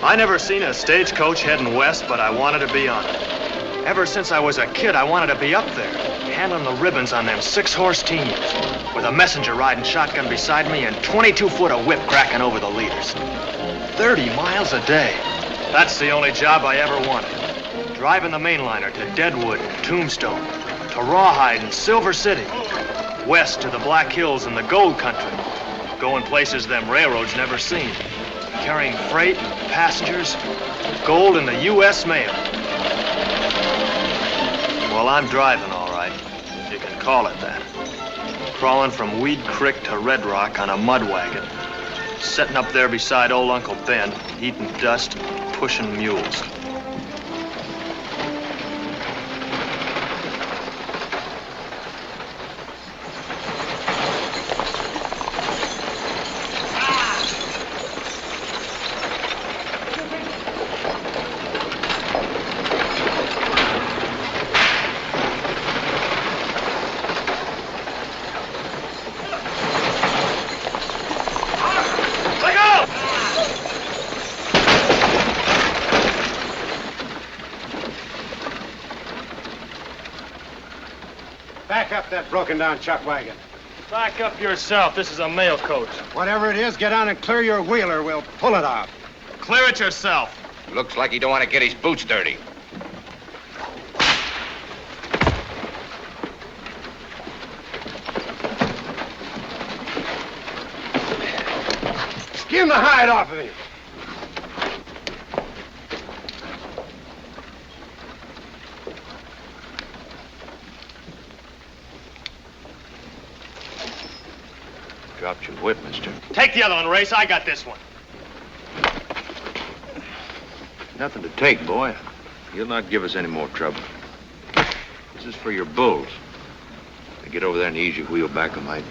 I never seen a stagecoach heading west, but I wanted to be on it. Ever since I was a kid, I wanted to be up there, handling the ribbons on them 6-horse teams, with a messenger riding shotgun beside me and 22 foot of whip cracking over the leaders. 30 miles a day. That's the only job I ever wanted. Driving the mainliner to Deadwood and Tombstone, to Rawhide and Silver City, west to the Black Hills and the Gold Country, going places them railroads never seen, carrying freight and passengers, gold in the U.S. mail. Well, I'm driving, all right. You can call it that. Crawling from Weed Creek to Red Rock on a mud wagon. Sitting up there beside old Uncle Ben, eating dust, pushing mules. Back up that broken-down chuck wagon. Back up yourself. This is a mail coach. Whatever it is, get on and clear your wheel or we'll pull it off. Clear it yourself. Looks like he don't want to get his boots dirty. Skin the hide off of him. Dropped your whip, mister. Take the other one, Race. I got this one. Nothing to take, boy. You'll not give us any more trouble. This is for your bulls. Now get over there and ease your wheel back a mite.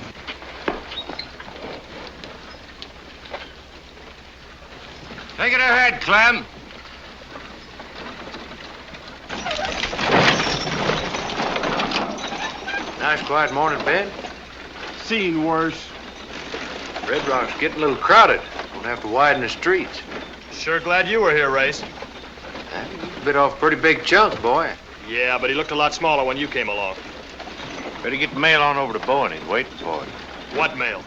Take it ahead, Clem. Nice quiet morning, Ben. Seen worse. Red Rock's getting a little crowded. Won't have to widen the streets. Sure glad you were here, Race. Bit off a pretty big chunk, boy. Yeah, but he looked a lot smaller when you came along. Better get the mail on over to Bowen. He's waiting for it. What mail?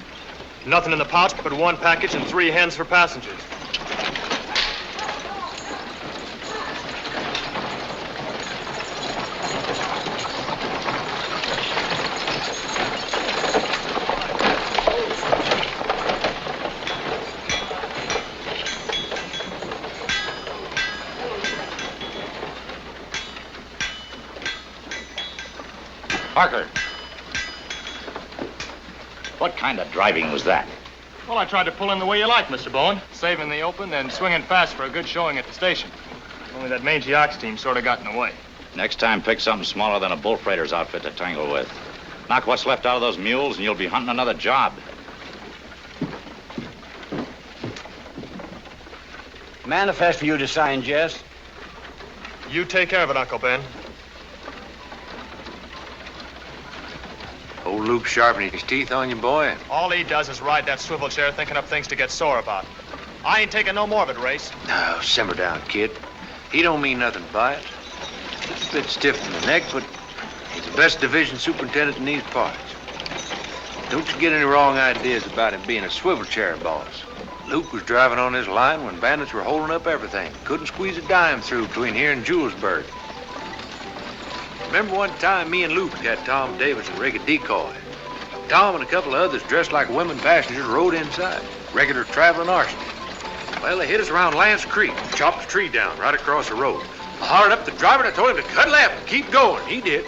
Nothing in the pouch but one package and 3 hens for passengers. Parker. What kind of driving was that? Well, I tried to pull in the way you like, Mr. Bowen. Saving the open, then swinging fast for a good showing at the station. Only that mangy ox team sort of got in the way. Next time, pick something smaller than a bull freighter's outfit to tangle with. Knock what's left out of those mules, and you'll be hunting another job. Manifest for you to sign, Jess. You take care of it, Uncle Ben. Old Luke sharpening his teeth on you, boy. All he does is ride that swivel chair thinking up things to get sore about. I ain't taking no more of it, Race. No, simmer down, kid. He don't mean nothing by it. He's a bit stiff in the neck, but he's the best division superintendent in these parts. Don't you get any wrong ideas about him being a swivel chair boss. Luke was driving on this line when bandits were holding up everything. Couldn't squeeze a dime through between here and Julesburg. Remember one time me and Luke had Tom Davidson rig a decoy. Tom and a couple of others dressed like women passengers rode inside. Regular traveling arsonists. Well, they hit us around Lance Creek, chopped a tree down right across the road. I hollered up the driver and I told him to cut left and keep going. He did.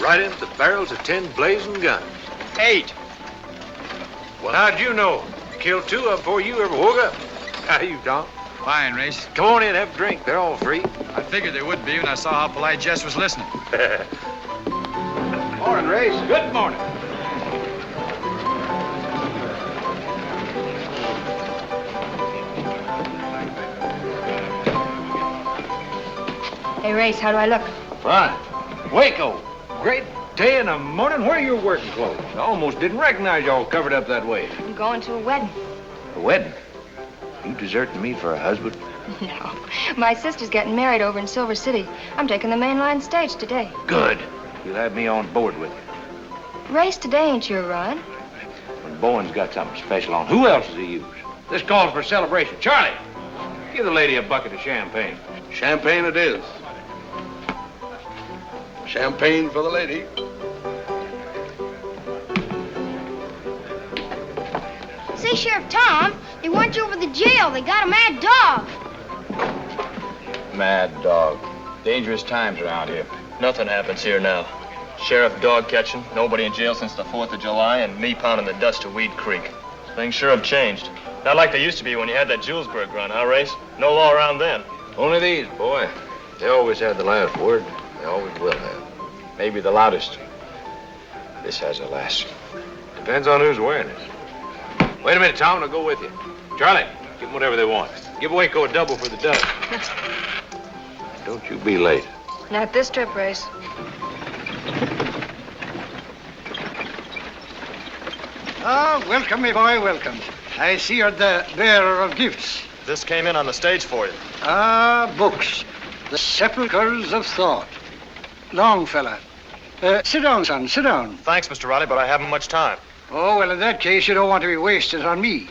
Right into the barrels of 10 blazing guns. 8. Well, how'd you know? Killed 2 of them before you ever woke up. How you, Tom? Fine, Race. Come on in, have a drink. They're all free. I figured they would be when I saw how polite Jess was listening. Morning, Race. Good morning. Hey, Race, how do I look? Fine. Waco. Great day in the morning. Where are your working clothes? I almost didn't recognize you all covered up that way. I'm going to a wedding. A wedding? You deserting me for a husband? No. My sister's getting married over in Silver City. I'm taking the mainline stage today. Good. You'll have me on board with you. Race today ain't your run. When Bowen's got something special on, who else does he use? This calls for a celebration. Charlie, give the lady a bucket of champagne. Champagne it is. Champagne for the lady. Say, Sheriff Tom, they want you over the jail. They got a mad dog. Mad dog. Dangerous times around here. Nothing happens here now. Sheriff dog catching, nobody in jail since the 4th of July, and me pounding the dust of Weed Creek. Things sure have changed. Not like they used to be when you had that Julesburg run, huh, Race? No law around then. Only these, boy. They always had the last word. They always will have. Maybe the loudest. This has a last. Depends on who's wearing it. Wait a minute, Tom, and I'll go with you. Charlie, give them whatever they want. Give Waco a double for the dust. Don't you be late. Not this trip, Race. Ah, welcome, my boy, welcome. I see you're the bearer of gifts. This came in on the stage for you. Ah, books. The sepulchres of thought. Long fella. Sit down, son, sit down. Thanks, Mr. Riley, but I haven't much time. Oh, well, in that case, you don't want to be wasted on me.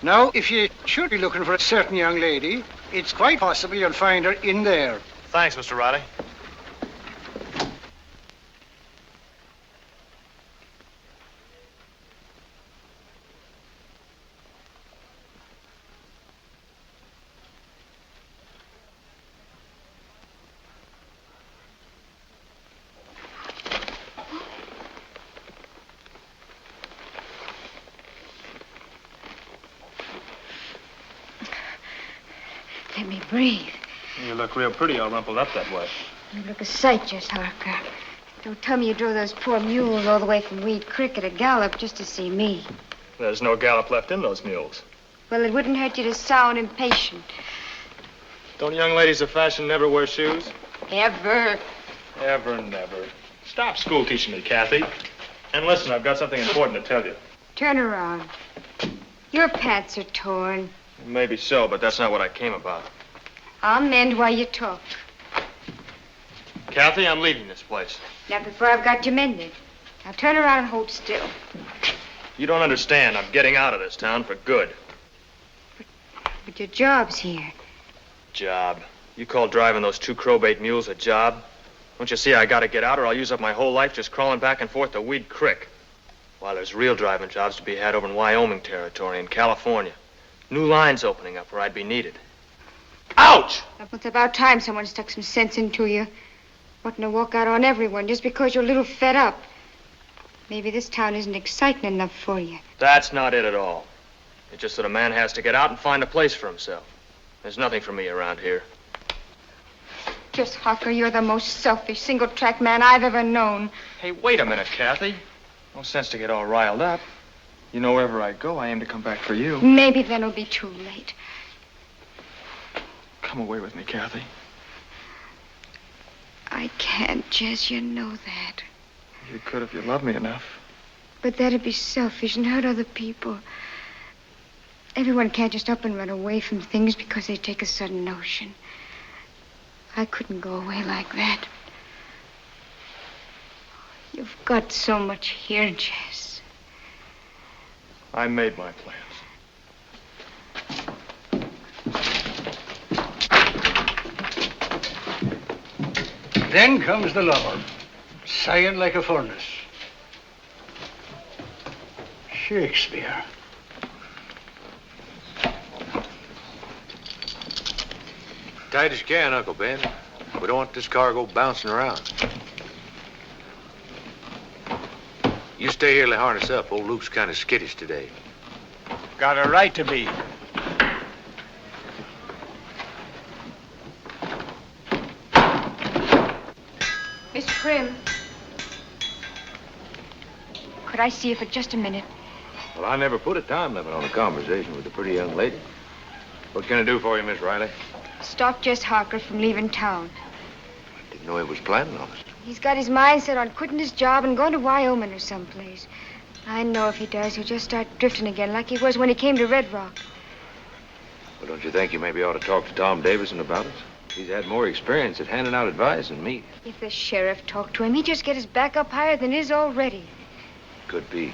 Now, if you should be looking for a certain young lady, it's quite possible you'll find her in there. Thanks, Mr. Riley. Let me breathe. You look real pretty all rumpled up that way. You look a sight, Jess Harker. Don't tell me you drove those poor mules all the way from Weed Creek at a gallop just to see me. There's no gallop left in those mules. Well, it wouldn't hurt you to sound impatient. Don't young ladies of fashion never wear shoes? Ever. Ever, never. Stop school teaching me, Kathy. And listen, I've got something important to tell you. Turn around. Your pants are torn. Maybe so, but that's not what I came about. I'll mend while you talk. Kathy, I'm leaving this place. Not before I've got you mended. Now turn around and hold still. You don't understand. I'm getting out of this town for good. But your job's here. Job? You call driving those 2 crowbait mules a job? Don't you see I gotta get out or I'll use up my whole life just crawling back and forth to Weed Creek? While there's real driving jobs to be had over in Wyoming territory and California. New lines opening up where I'd be needed. Ouch! It's about time someone stuck some sense into you. Wanting to walk out on everyone just because you're a little fed up. Maybe this town isn't exciting enough for you. That's not it at all. It's just that a man has to get out and find a place for himself. There's nothing for me around here. Just Harker, you're the most selfish, single-track man I've ever known. Hey, wait a minute, Kathy. No sense to get all riled up. You know, wherever I go, I aim to come back for you. Maybe then it'll be too late. Come away with me, Kathy. I can't, Jess, you know that. You could if you loved me enough. But that'd be selfish and hurt other people. Everyone can't just up and run away from things because they take a sudden notion. I couldn't go away like that. You've got so much here, Jess. I made my plans. Then comes the lover, sighing like a furnace. Shakespeare. Tight as you can, Uncle Ben. We don't want this cargo bouncing around. You stay here and harness up. Old Luke's kind of skittish today. Got a right to be. Miss Prim. Could I see you for just a minute? Well, I never put a time limit on a conversation with a pretty young lady. What can I do for you, Miss Riley? Stop Jess Harker from leaving town. I didn't know he was planning on it. He's got his mind set on quitting his job and going to Wyoming or someplace. I know if he does, he'll just start drifting again like he was when he came to Red Rock. Well, don't you think you maybe ought to talk to Tom Davison about it? He's had more experience at handing out advice than me. If the sheriff talked to him, he'd just get his back up higher than it is already. Could be.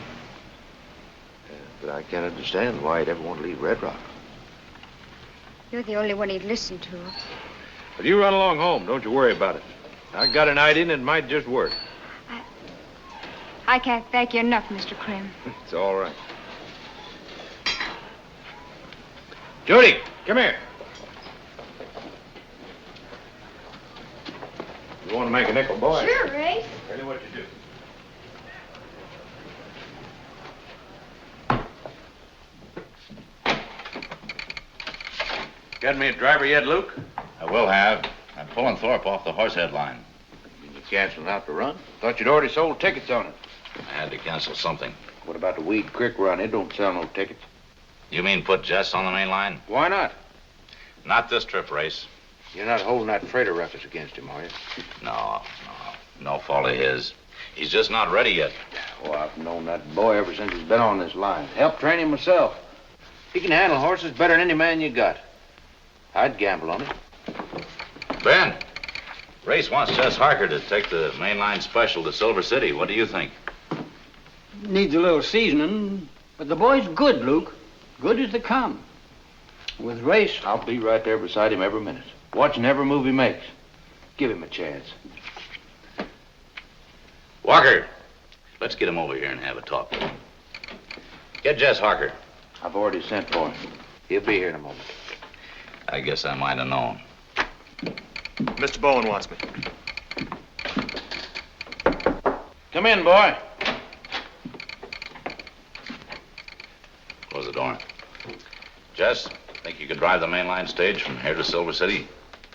But I can't understand why he'd ever want to leave Red Rock. You're the only one he'd listen to. But you run along home. Don't you worry about it. I got an idea and it might just work. I can't thank you enough, Mr. Krim. It's all right. Judy, come here. You want to make a nickel, boy? Sure, Race. Tell you what you do. Got me a driver yet, Luke? I will have. I'm pulling Thorpe off the Horsehead line. You canceling out the run? Thought you'd already sold tickets on it. I had to cancel something. What about the Weed Creek run? It don't sell no tickets. You mean put Jess on the main line? Why not? Not this trip, Race. You're not holding that freighter ruckus against him, are you? No fault of his. He's just not ready yet. Oh, I've known that boy ever since he's been on this line. Helped train him myself. He can handle horses better than any man you got. I'd gamble on it. Ben, Race wants Jess Harker to take the mainline special to Silver City. What do you think? Needs a little seasoning, but the boy's good, Luke. Good as they come. With Race, I'll be right there beside him every minute, watching every move he makes. Give him a chance. Walker, let's get him over here and have a talk. Get Jess Harker. I've already sent for him. He'll be here in a moment. I guess I might have known. Mr. Bowen wants me. Come in, boy. Close the door. Jess, think you could drive the mainline stage from here to Silver City?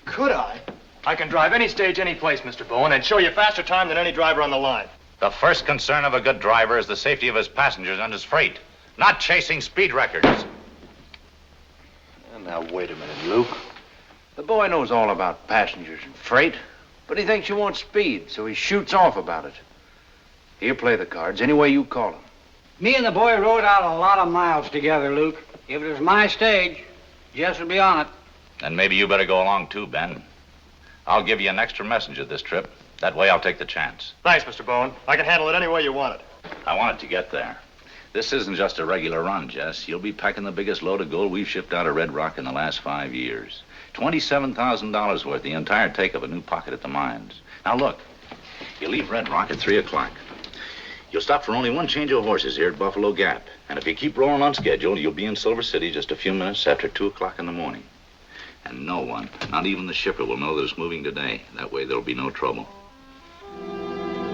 Could I? I can drive any stage, any place, Mr. Bowen, and show you faster time than any driver on the line. The first concern of a good driver is the safety of his passengers and his freight, not chasing speed records. Now, wait a minute, Luke. The boy knows all about passengers and freight, but he thinks you want speed, so he shoots off about it. He'll play the cards any way you call him. me and the boy rode out a lot of miles together, Luke. If it was my stage, Jess would be on it. Then maybe you better go along too, Ben. I'll give you an extra messenger this trip. That way I'll take the chance. Thanks, Mr. Bowen. I can handle it any way you want it. I want it to get there. This isn't just a regular run, Jess. You'll be packing the biggest load of gold we've shipped out of Red Rock in the last 5 years. $27,000 worth, the entire take of a new pocket at the mines. Now, look, you leave Red Rock at 3 o'clock. You'll stop for only one change of horses here at Buffalo Gap. And if you keep rolling on schedule, you'll be in Silver City just a few minutes after 2 o'clock in the morning. And no one, not even the shipper, will know that it's moving today. That way there'll be no trouble.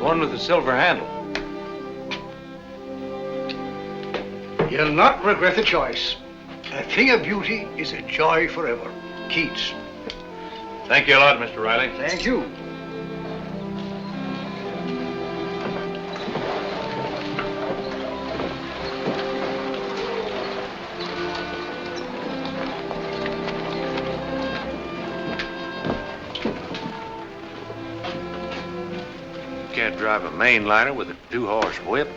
One with the silver handle. You'll not regret the choice. A thing of beauty is a joy forever. Keats. Thank you a lot, Mr. Riley. Thank you. Can't drive a mainliner with a 2-horse whip.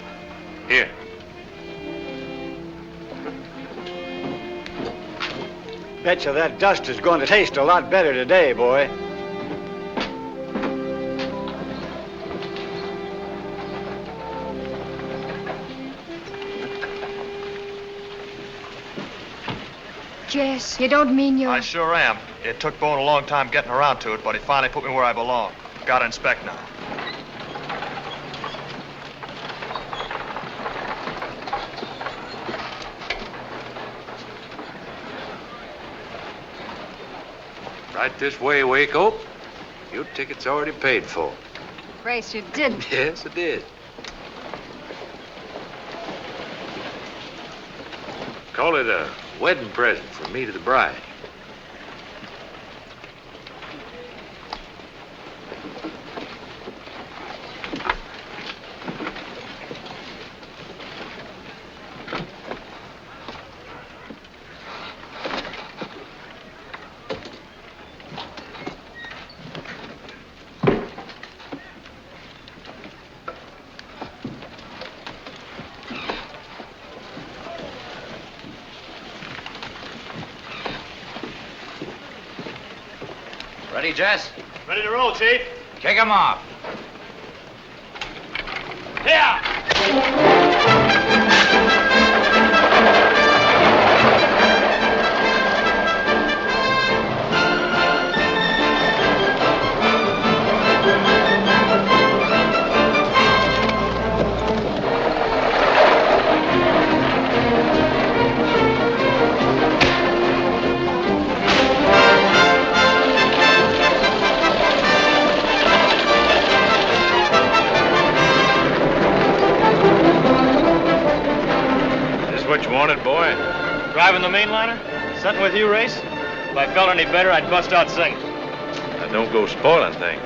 Here. Betcha that dust is going to taste a lot better today, boy. Jess, you don't mean you're... I sure am. It took Bowen a long time getting around to it, but he finally put me where I belong. Gotta inspect now. Right this way, Waco. Your ticket's already paid for. Grace, you did. Yes, I did. Call it a wedding present from me to the bride. Ready, Jess? Ready to roll, Chief. Kick him off. What you wanted, boy? Driving the mainliner? Something with you, Race? If I felt any better, I'd bust out singing. Now, don't go spoiling things.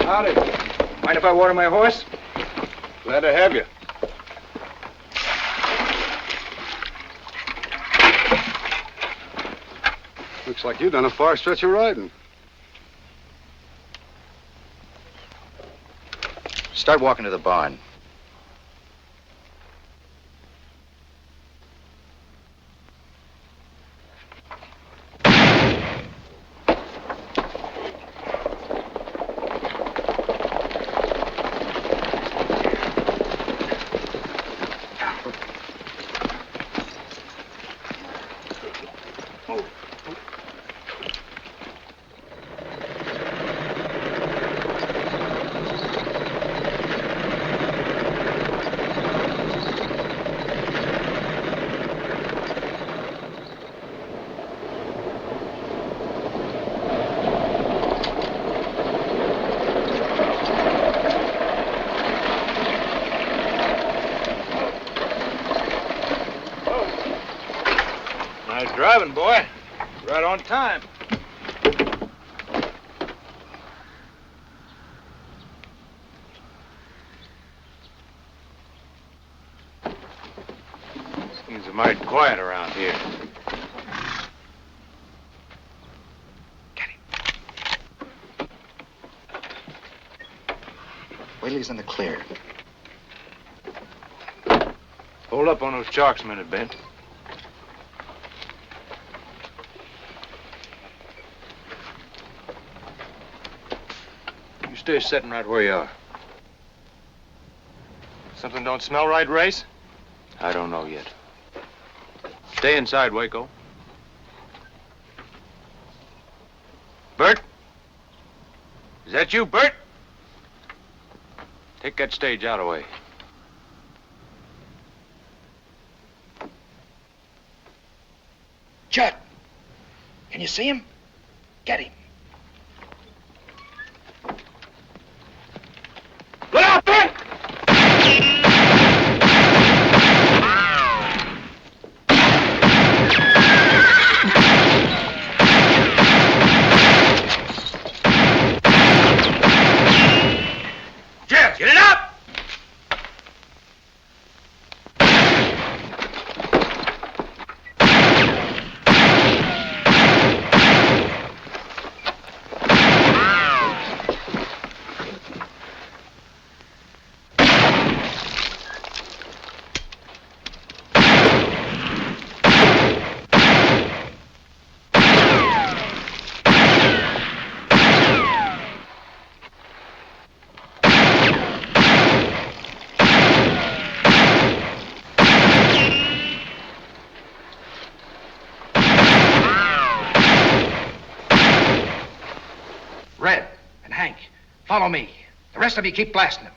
Howdy. Mind if I water my horse? Glad to have you. Looks like you've done a far stretch of riding. Start walking to the barn. Nice driving, boy. Right on time. Seems mighty quiet around here. Wait till he's in the clear. Hold up on those chalks a minute, Ben. You stay sitting right where you are. Something don't smell right, Race? I don't know yet. Stay inside, Waco. Bert? Is that you, Bert? Take that stage out of the way. Judd, can you see him? Get him. Look out, Bert! Jeff, get it up! Red and Hank, follow me. The rest of you keep blasting them.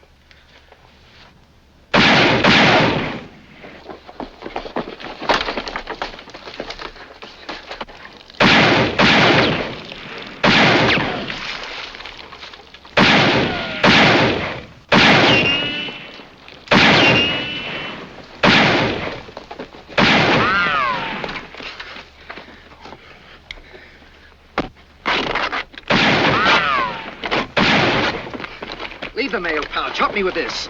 Leave the mail pouch. Help me with this.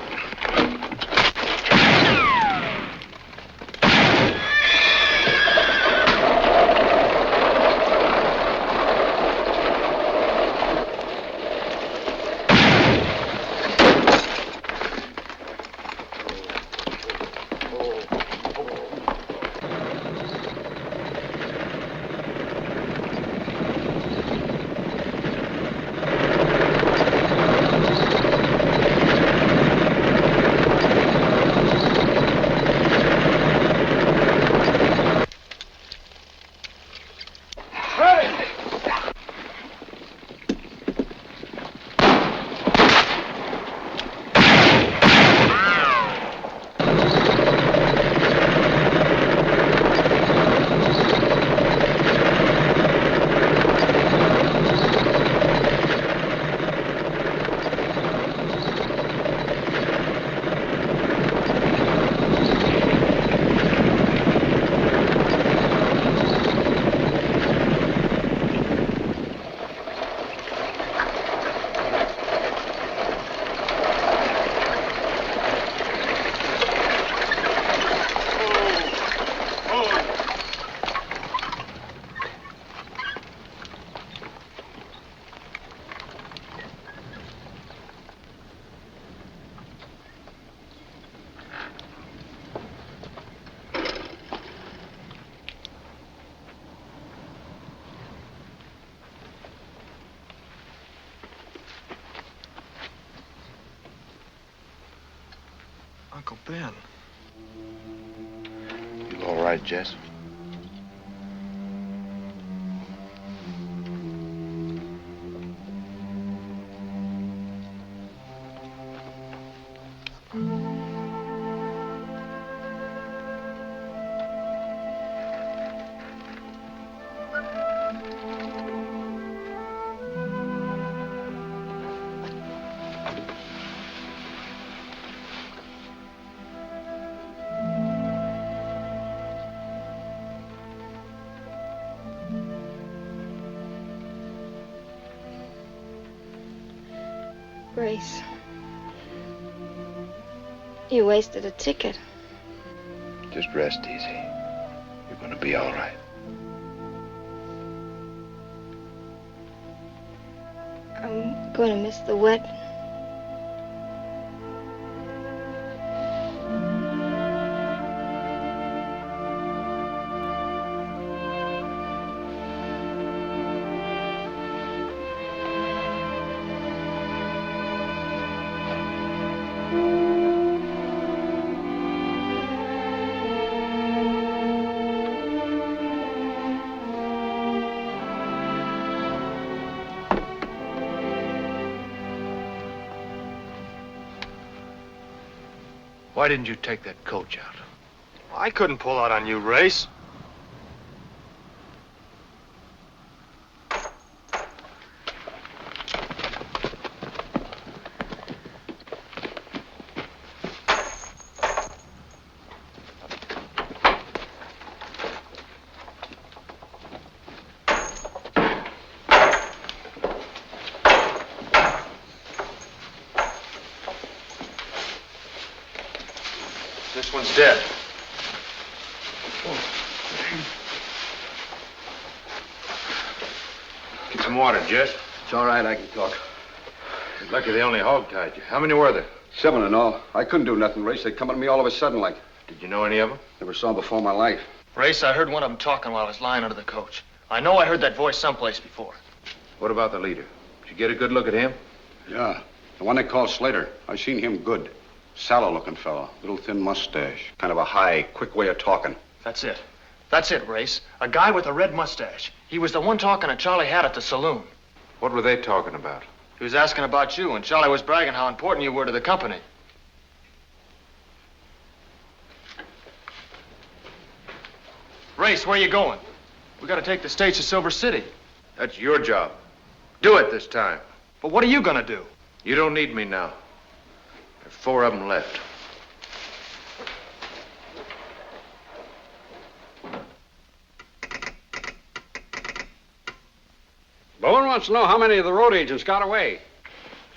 Uncle Ben. You all right, Jess? Grace, you wasted a ticket. Just rest easy. You're gonna be all right. I'm going to miss the wedding. Why didn't you take that coach out? I couldn't pull out on you, Race. This one's dead. Get some water, Jess. It's all right, I can talk. You're lucky they only hog-tied you. How many were there? 7 in all. I couldn't do nothing, Race. They come at me all of a sudden like. Did you know any of them? Never saw them before in my life. Race, I heard one of them talking while I was lying under the coach. I know I heard that voice someplace before. What about the leader? Did you get a good look at him? Yeah. The one they call Slater. I seen him good. Sallow-looking fellow. Little thin mustache. Kind of a high, quick way of talking. That's it. That's it, Race. A guy with a red mustache. He was the one talking to Charlie had at the saloon. What were they talking about? He was asking about you, and Charlie was bragging how important you were to the company. Race, where you going? We gotta take the States to Silver City. That's your job. Do it this time. But what are you gonna do? You don't need me now. There's 4 of them left. Bowen wants to know how many of the road agents got away.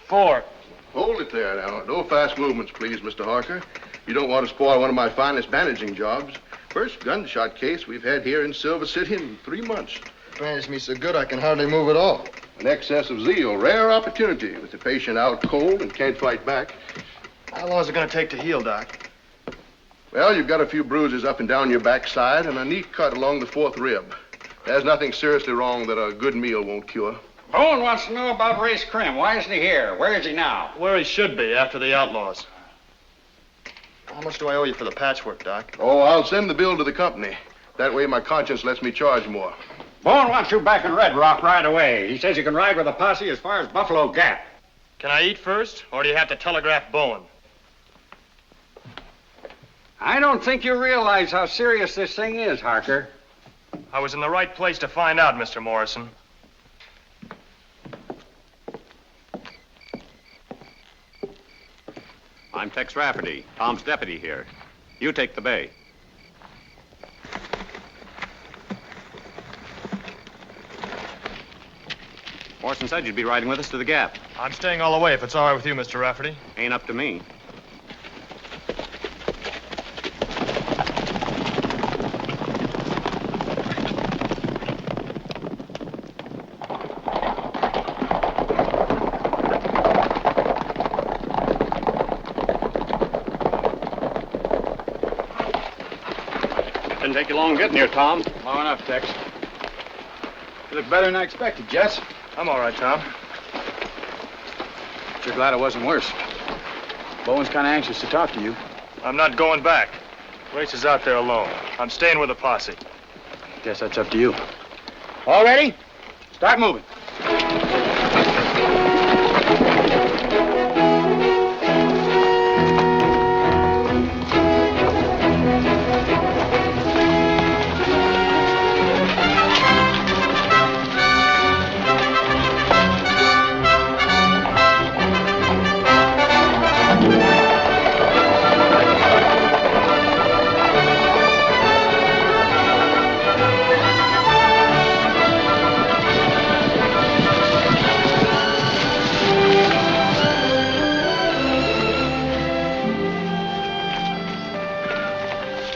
4. Hold it there now. No fast movements, please, Mr. Harker. You don't want to spoil one of my finest managing jobs. First gunshot case we've had here in Silver City in 3 months. Managed me so good I can hardly move at all. An excess of zeal, rare opportunity with the patient out cold and can't fight back. How long is it gonna take to heal, Doc? Well, you've got a few bruises up and down your backside and a neat cut along the 4th rib. There's nothing seriously wrong that a good meal won't cure. Bowen wants to know about Race Krim. Why isn't he here? Where is he now? Where he should be after the outlaws. How much do I owe you for the patchwork, Doc? Oh, I'll send the bill to the company. That way my conscience lets me charge more. Bowen wants you back in Red Rock right away. He says you can ride with a posse as far as Buffalo Gap. Can I eat first, or do you have to telegraph Bowen? I don't think you realize how serious this thing is, Harker. I was in the right place to find out, Mr. Morrison. I'm Tex Rafferty, Tom's deputy here. You take the bay. Morrison said you'd be riding with us to the Gap. I'm staying all the way if it's all right with you, Mr. Rafferty. Ain't up to me. Didn't take you long getting here, Tom. Long enough, Tex. You look better than I expected, Jess. I'm all right, Tom. You're glad it wasn't worse. Bowen's kind of anxious to talk to you. I'm not going back. Race is out there alone. I'm staying with the posse. Guess that's up to you. All ready? Start moving.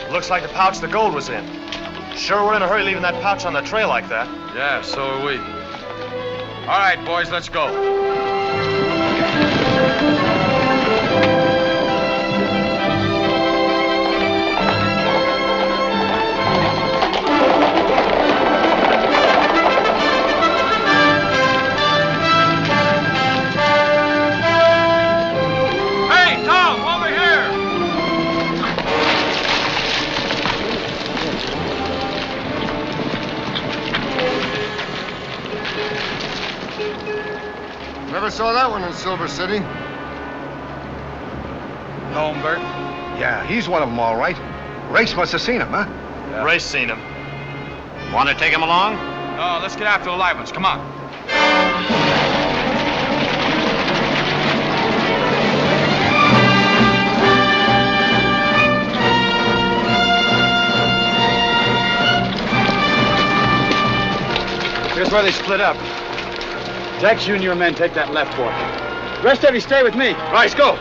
Looks like the pouch the gold was in. Sure, we're in a hurry leaving that pouch on the trail like that. Yeah, so are we. All right, boys, let's go. Hey, Tom, over here! Never saw that one in Silver City. Know him, Bert? Yeah, he's one of them, all right. Race must have seen him, huh? Yeah. Race seen him. Want to take him along? No, let's get after the live ones. Come on. Here's where they split up. Jax, you and your men take that left boy. The rest of you stay with me. Right, go.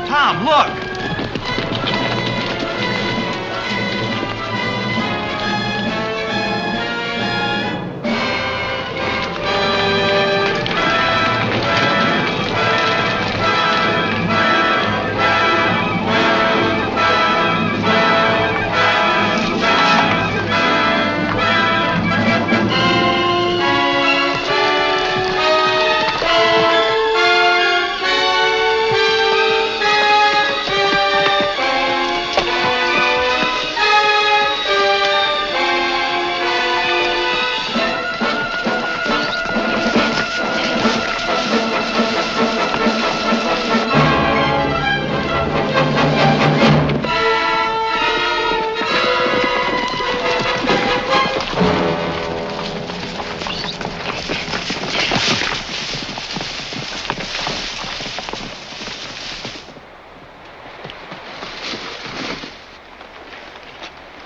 Tom, look!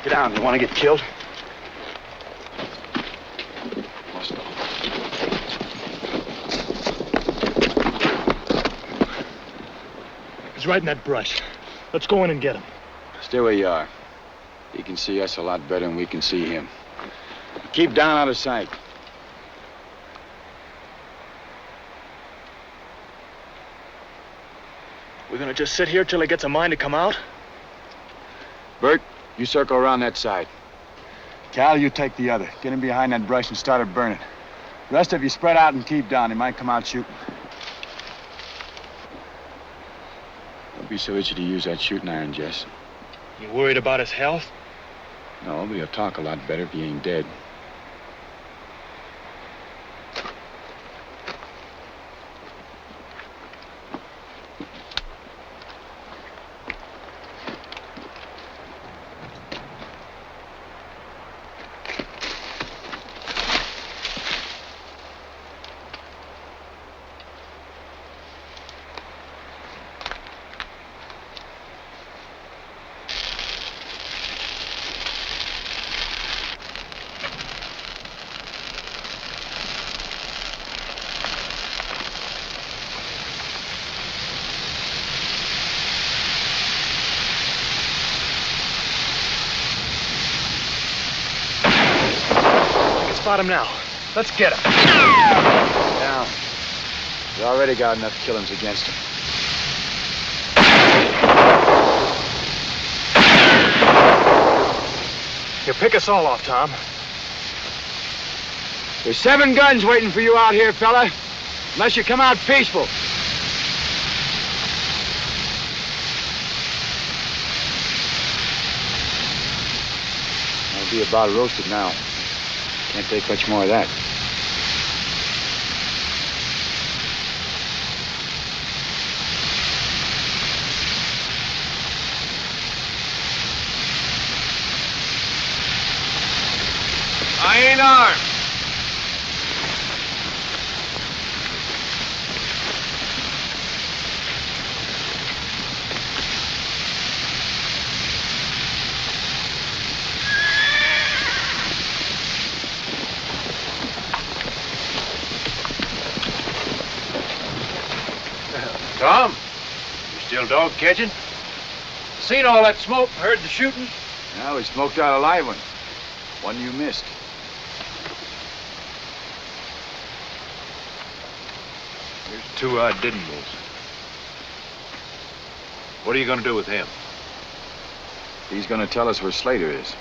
Get down. You want to get killed? He's right in that brush. Let's go in and get him. Stay where you are. He can see us a lot better than we can see him. Keep down out of sight. We're gonna just sit here till he gets a mind to come out? Bert, you circle around that side. Cal, you take the other. Get him behind that brush and start it burning. The rest of you spread out and keep down. He might come out shooting. Don't be so itchy to use that shooting iron, Jess. You worried about his health? No, but he'll talk a lot better if he ain't dead. Spot him now. Let's get him. Down. We already got enough killings against him. You pick us all off, Tom. There's 7 guns waiting for you out here, fella. Unless you come out peaceful. I'll be about roasted now. Can't take much more of that. I ain't armed. Tom, you still dog catching? Seen all that smoke, heard the shooting? Now we smoked out a live one. One you missed. Here's 2 I didn't miss. What are you gonna do with him? He's gonna tell us where Slater is.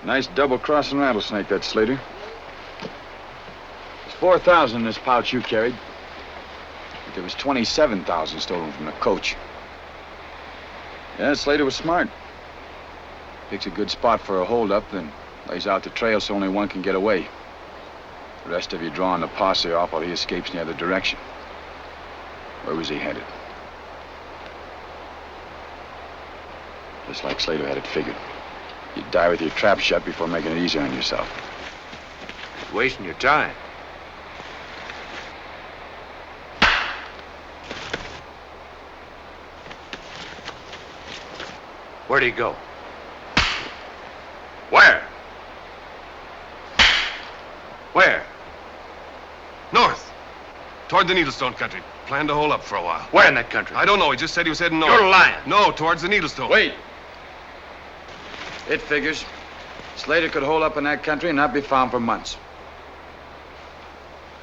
Nice double-crossing rattlesnake, that Slater. There's 4,000 in this pouch you carried. But there was 27,000 stolen from the coach. Yeah, Slater was smart. Picks a good spot for a holdup, then lays out the trail so only one can get away. The rest of you drawing the posse off while he escapes in the other direction. Where was he headed? Just like Slater had it figured. You'd die with your trap shut before making it easy on yourself. Wasting your time. Where'd he go? Where? Where? North. Toward the Needlestone country. Planned to hold up for a while. Where in that country? I don't know. He just said he was heading north. You're lying. No, towards the Needlestone. Wait. It figures. Slater could hold up in that country and not be found for months.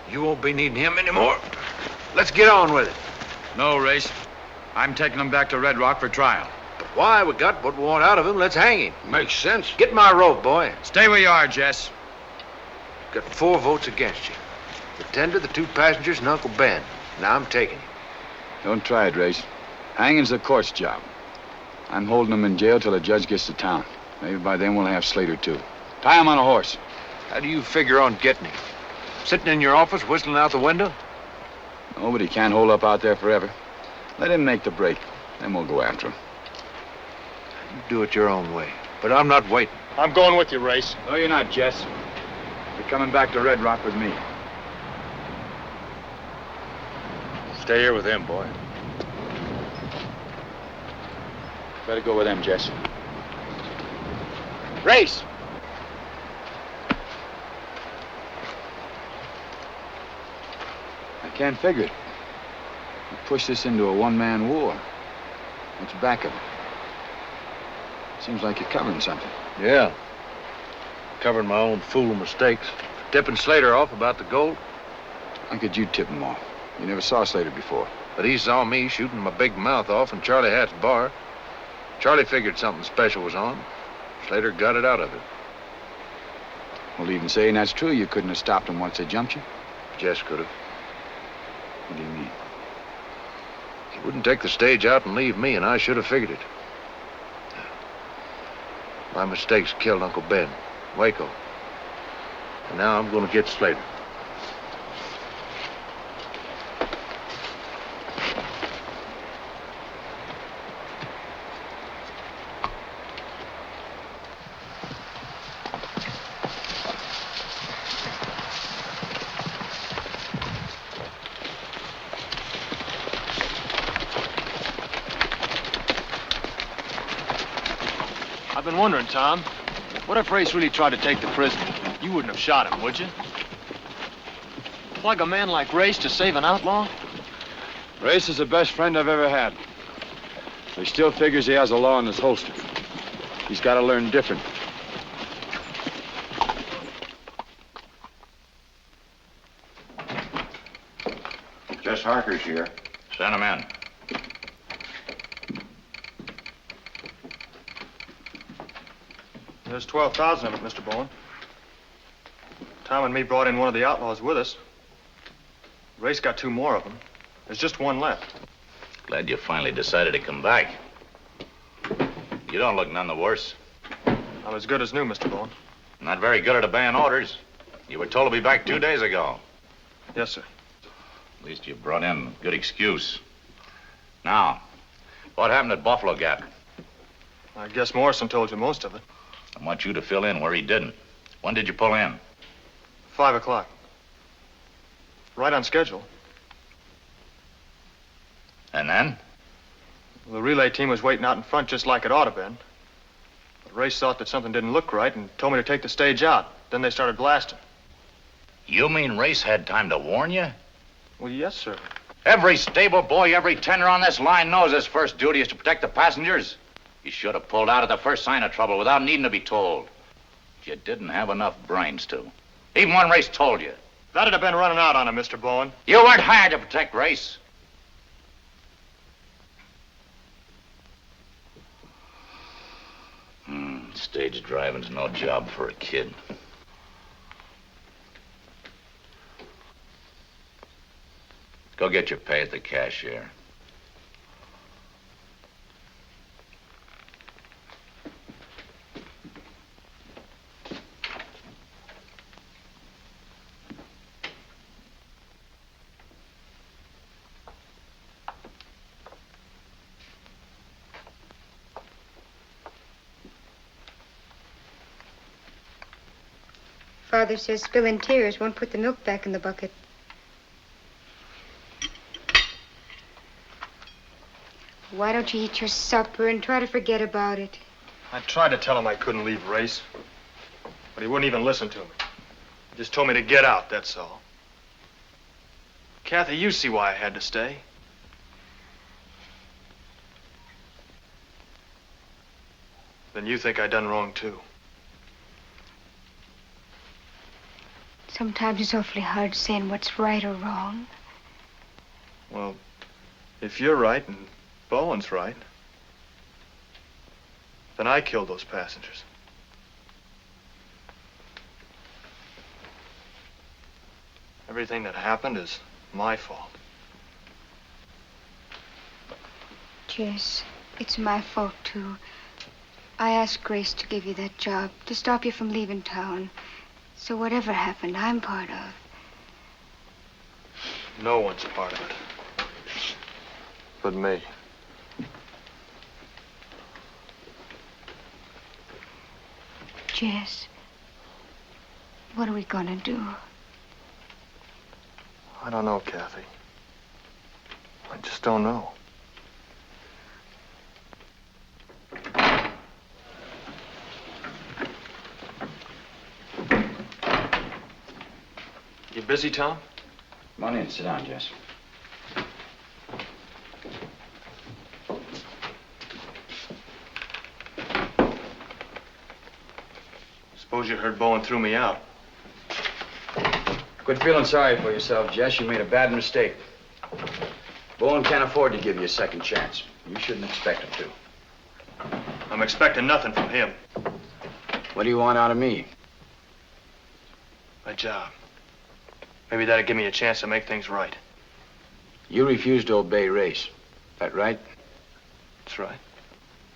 You won't be needing him anymore. Let's get on with it. No, Race. I'm taking him back to Red Rock for trial. But why? We got what we want out of him. Let's hang him. Makes sense. Get my rope, boy. Stay where you are, Jess. Got 4 votes against you. The tender, the 2 passengers, and Uncle Ben. Now I'm taking him. Don't try it, Race. Hanging's the court's job. I'm holding him in jail till the judge gets to town. Maybe by then we'll have Slater, too. Tie him on a horse. How do you figure on getting him? Sitting in your office, whistling out the window? Nobody can't hold up out there forever. Let him make the break. Then we'll go after him. You do it your own way. But I'm not waiting. I'm going with you, Race. No, you're not, Jess. You're coming back to Red Rock with me. Stay here with him, boy. Better go with them, Jess. Race! I can't figure it. You push this into a one-man war. What's back of it? Seems like you're covering something. Yeah. Covering my own fool mistakes. Tipping Slater off about the gold. How could you tip him off? You never saw Slater before. But he saw me shooting my big mouth off in Charlie Hatt's bar. Charlie figured something special was on. Slater got it out of it. Well, even saying that's true, you couldn't have stopped him once they jumped you. Jess could have. What do you mean? He wouldn't take the stage out and leave me, and I should have figured it. My mistakes killed Uncle Ben, Waco. And now I'm going to get Slater. I've been wondering, Tom, what if Race really tried to take the prisoner? You wouldn't have shot him, would you? Plug a man like Race to save an outlaw? Race is the best friend I've ever had. But he still figures he has a law in his holster. He's got to learn different. Jess Harker's here. Send him in. There's 12,000 of it, Mr. Bowen. Tom and me brought in one of the outlaws with us. Race got 2 more of them. There's just one left. Glad you finally decided to come back. You don't look none the worse. I'm as good as new, Mr. Bowen. Not very good at obeying orders. You were told to be back 2 days ago. Yes, sir. At least you brought in a good excuse. Now, what happened at Buffalo Gap? I guess Morrison told you most of it. I want you to fill in where he didn't. When did you pull in? 5 o'clock. Right on schedule. And then? The relay team was waiting out in front just like it ought to been. But Race thought that something didn't look right and told me to take the stage out. Then they started blasting. You mean Race had time to warn you? Well, yes, sir. Every stable boy, every tender on this line knows his first duty is to protect the passengers. You should have pulled out at the first sign of trouble without needing to be told. You didn't have enough brains to. Even when Race told you. That'd have been running out on him, Mr. Bowen. You weren't hired to protect Race. Stage driving's no job for a kid. Go get your pay at the cashier. Father says spilling tears won't put the milk back in the bucket. Why don't you eat your supper and try to forget about it? I tried to tell him I couldn't leave Race, but he wouldn't even listen to me. He just told me to get out, that's all. Kathy, you see why I had to stay. Then you think I done wrong, too. Sometimes it's awfully hard saying what's right or wrong. Well, if you're right and Bowen's right, then I killed those passengers. Everything that happened is my fault. Jess, it's my fault, too. I asked Grace to give you that job, to stop you from leaving town. So whatever happened, I'm part of. No one's part of it. But me. Jess, what are we gonna do? I don't know, Kathy. I just don't know. You busy, Tom? Come on in, sit down, Jess. Suppose you heard Bowen threw me out. Quit feeling sorry for yourself, Jess. You made a bad mistake. Bowen can't afford to give you a second chance. You shouldn't expect him to. I'm expecting nothing from him. What do you want out of me? My job. Maybe that'd give me a chance to make things right. You refused to obey Race. That right? That's right.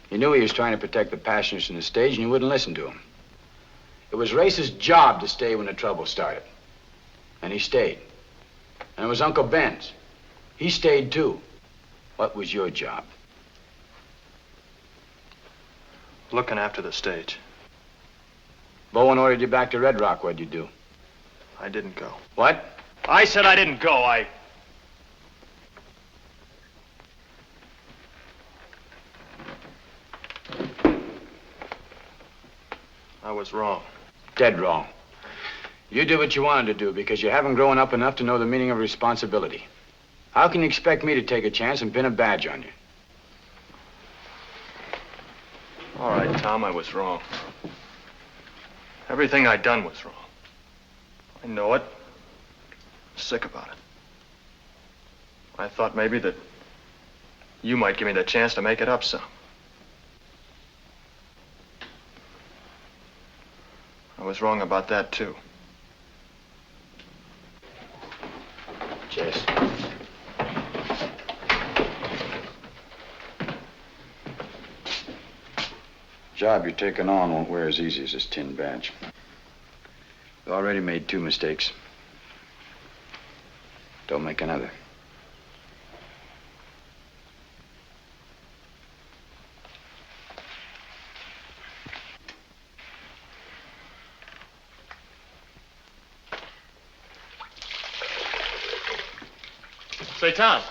You knew he was trying to protect the passengers in the stage, and you wouldn't listen to him. It was Race's job to stay when the trouble started. And he stayed. And it was Uncle Ben's. He stayed, too. What was your job? Looking after the stage. Bowen ordered you back to Red Rock. What'd you do? I didn't go. What? I said I didn't go. I was wrong. Dead wrong. You did what you wanted to do because you haven't grown up enough to know the meaning of responsibility. How can you expect me to take a chance and pin a badge on you? All right, Tom, I was wrong. Everything I done was wrong. I know it. I'm sick about it. I thought maybe that you might give me the chance to make it up some. I was wrong about that, too. Jess. Job you're taking on won't wear as easy as this tin badge. You already made 2 mistakes. Don't make another. Say, Tom,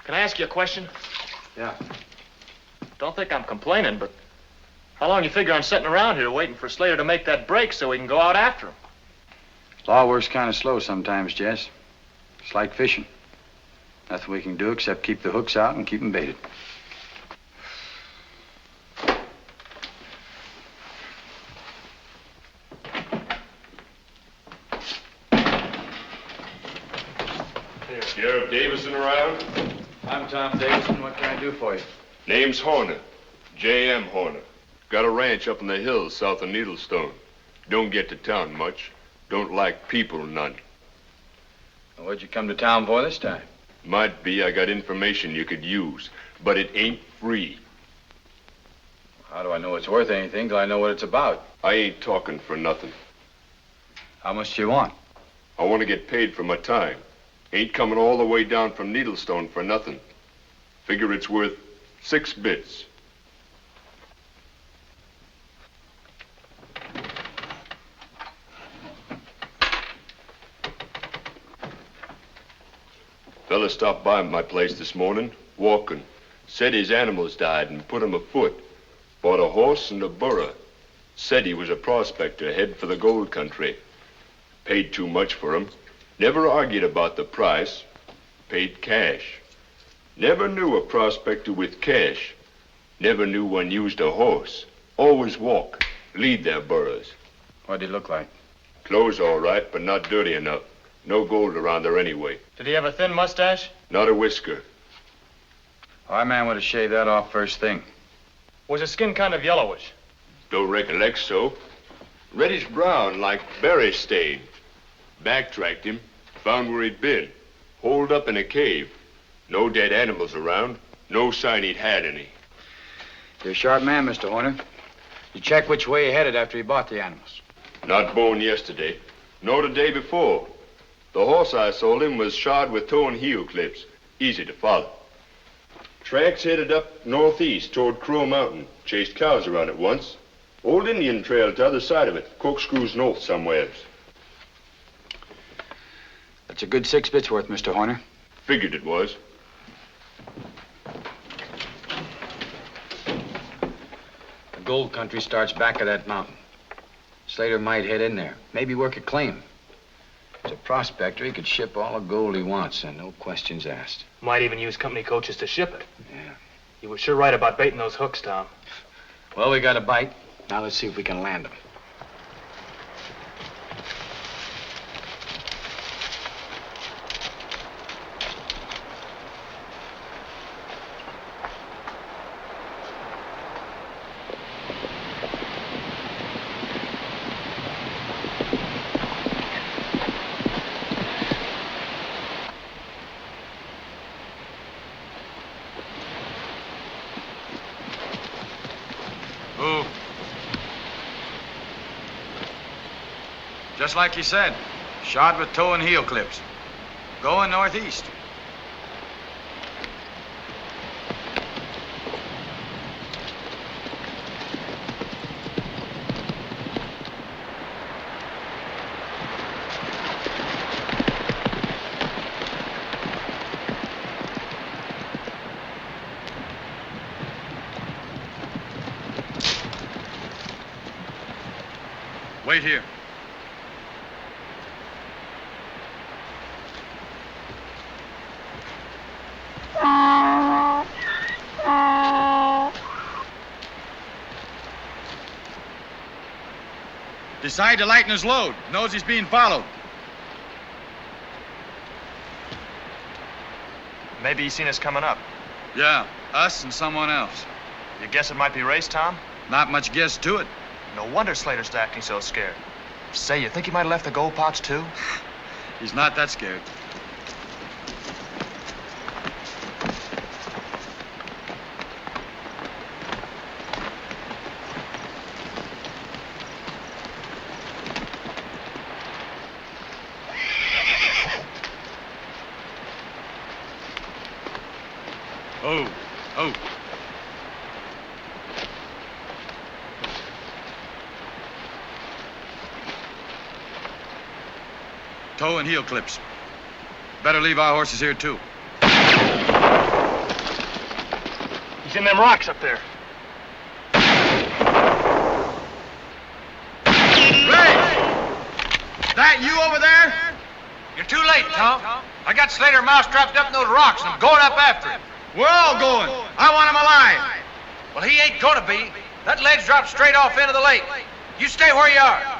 can I ask you a question? Yeah. Don't think I'm complaining, but how long you figure on sitting around here waiting for Slater to make that break so we can go out after him? Law works kind of slow sometimes, Jess. It's like fishing. Nothing we can do except keep the hooks out and keep them baited. Sheriff Davison around? I'm Tom Davison. What can I do for you? Name's Horner. J.M. Horner. Got a ranch up in the hills south of Needlestone. Don't get to town much. Don't like people none. Well, what'd you come to town for this time? Might be I got information you could use, but it ain't free. How do I know it's worth anything till I know what it's about? I ain't talking for nothing. How much do you want? I want to get paid for my time. Ain't coming all the way down from Needlestone for nothing. Figure it's worth 6 bits. Fella stopped by my place this morning, walking. Said his animals died and put him afoot. Bought a horse and a burro. Said he was a prospector, head for the gold country. Paid too much for him. Never argued about the price. Paid cash. Never knew a prospector with cash. Never knew one used a horse. Always walk. Lead their burros. What'd he look like? Clothes all right, but not dirty enough. No gold around there anyway. Did he have a thin mustache? Not a whisker. Our man would have shaved that off first thing. Was his skin kind of yellowish? Don't recollect so. Reddish brown, like berry stain. Backtracked him. Found where he'd been. Holed up in a cave. No dead animals around. No sign he'd had any. You're a sharp man, Mr. Horner. You check which way he headed after he bought the animals. Not born yesterday. Nor the day before. The horse I sold him was shod with toe and heel clips. Easy to follow. Tracks headed up northeast toward Crow Mountain. Chased cows around it once. Old Indian trail to the other side of it. Corkscrews north somewheres. That's a good 6 bits worth, Mr. Horner. Figured it was. The gold country starts back of that mountain. Slater might head in there. Maybe work a claim. As a prospector, he could ship all the gold he wants and no questions asked. Might even use company coaches to ship it. Yeah. You were sure right about baiting those hooks, Tom. Well, we got a bite. Now let's see if we can land them. Move. Just like you said, shod with toe and heel clips. Going northeast. Wait here. Decide to lighten his load. Knows he's being followed. Maybe he's seen us coming up. Yeah, us and someone else. You guess it might be Race, Tom? Not much guess to it. No wonder Slater's acting so scared. Say, you think he might have left the gold pouch, too? He's not that scared. toe and heel clips. Better leave our horses here, too. He's in them rocks up there. Ray! That you over there? You're too late, Tom. I got Slater Mouse trapped up in those rocks, and I'm going up after him. We're all going. I want him alive. Well, he ain't gonna be. That ledge drops straight off into the lake. You stay where you are.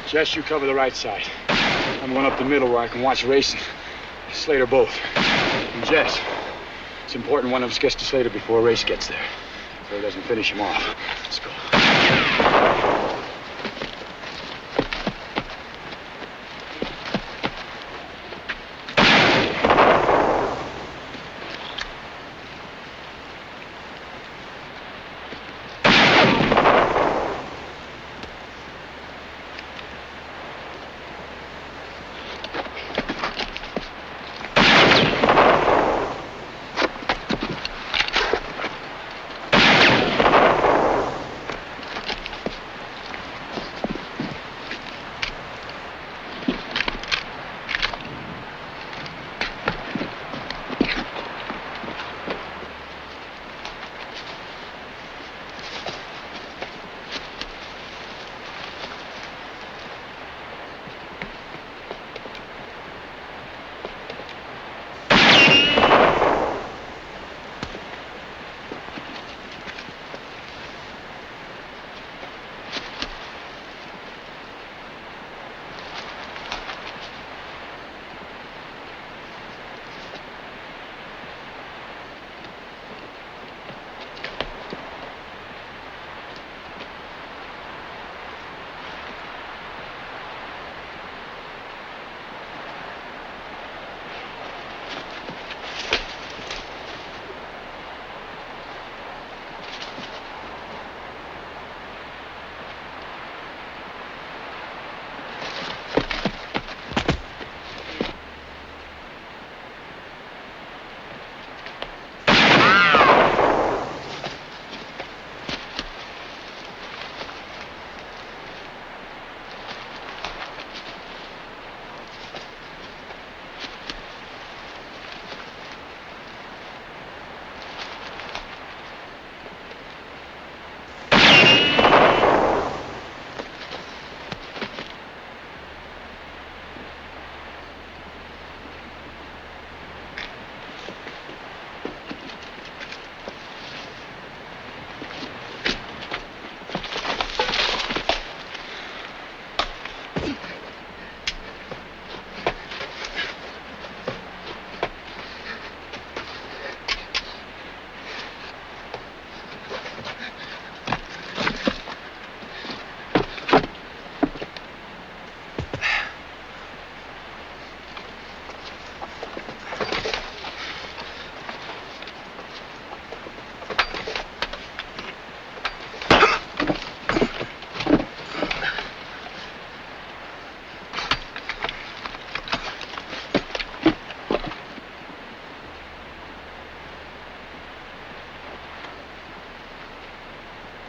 Jess, you cover the right side. I'm going up the middle where I can watch Race and Slater both. And Jess, it's important one of us gets to Slater before Race gets there, so he doesn't finish him off. Let's go.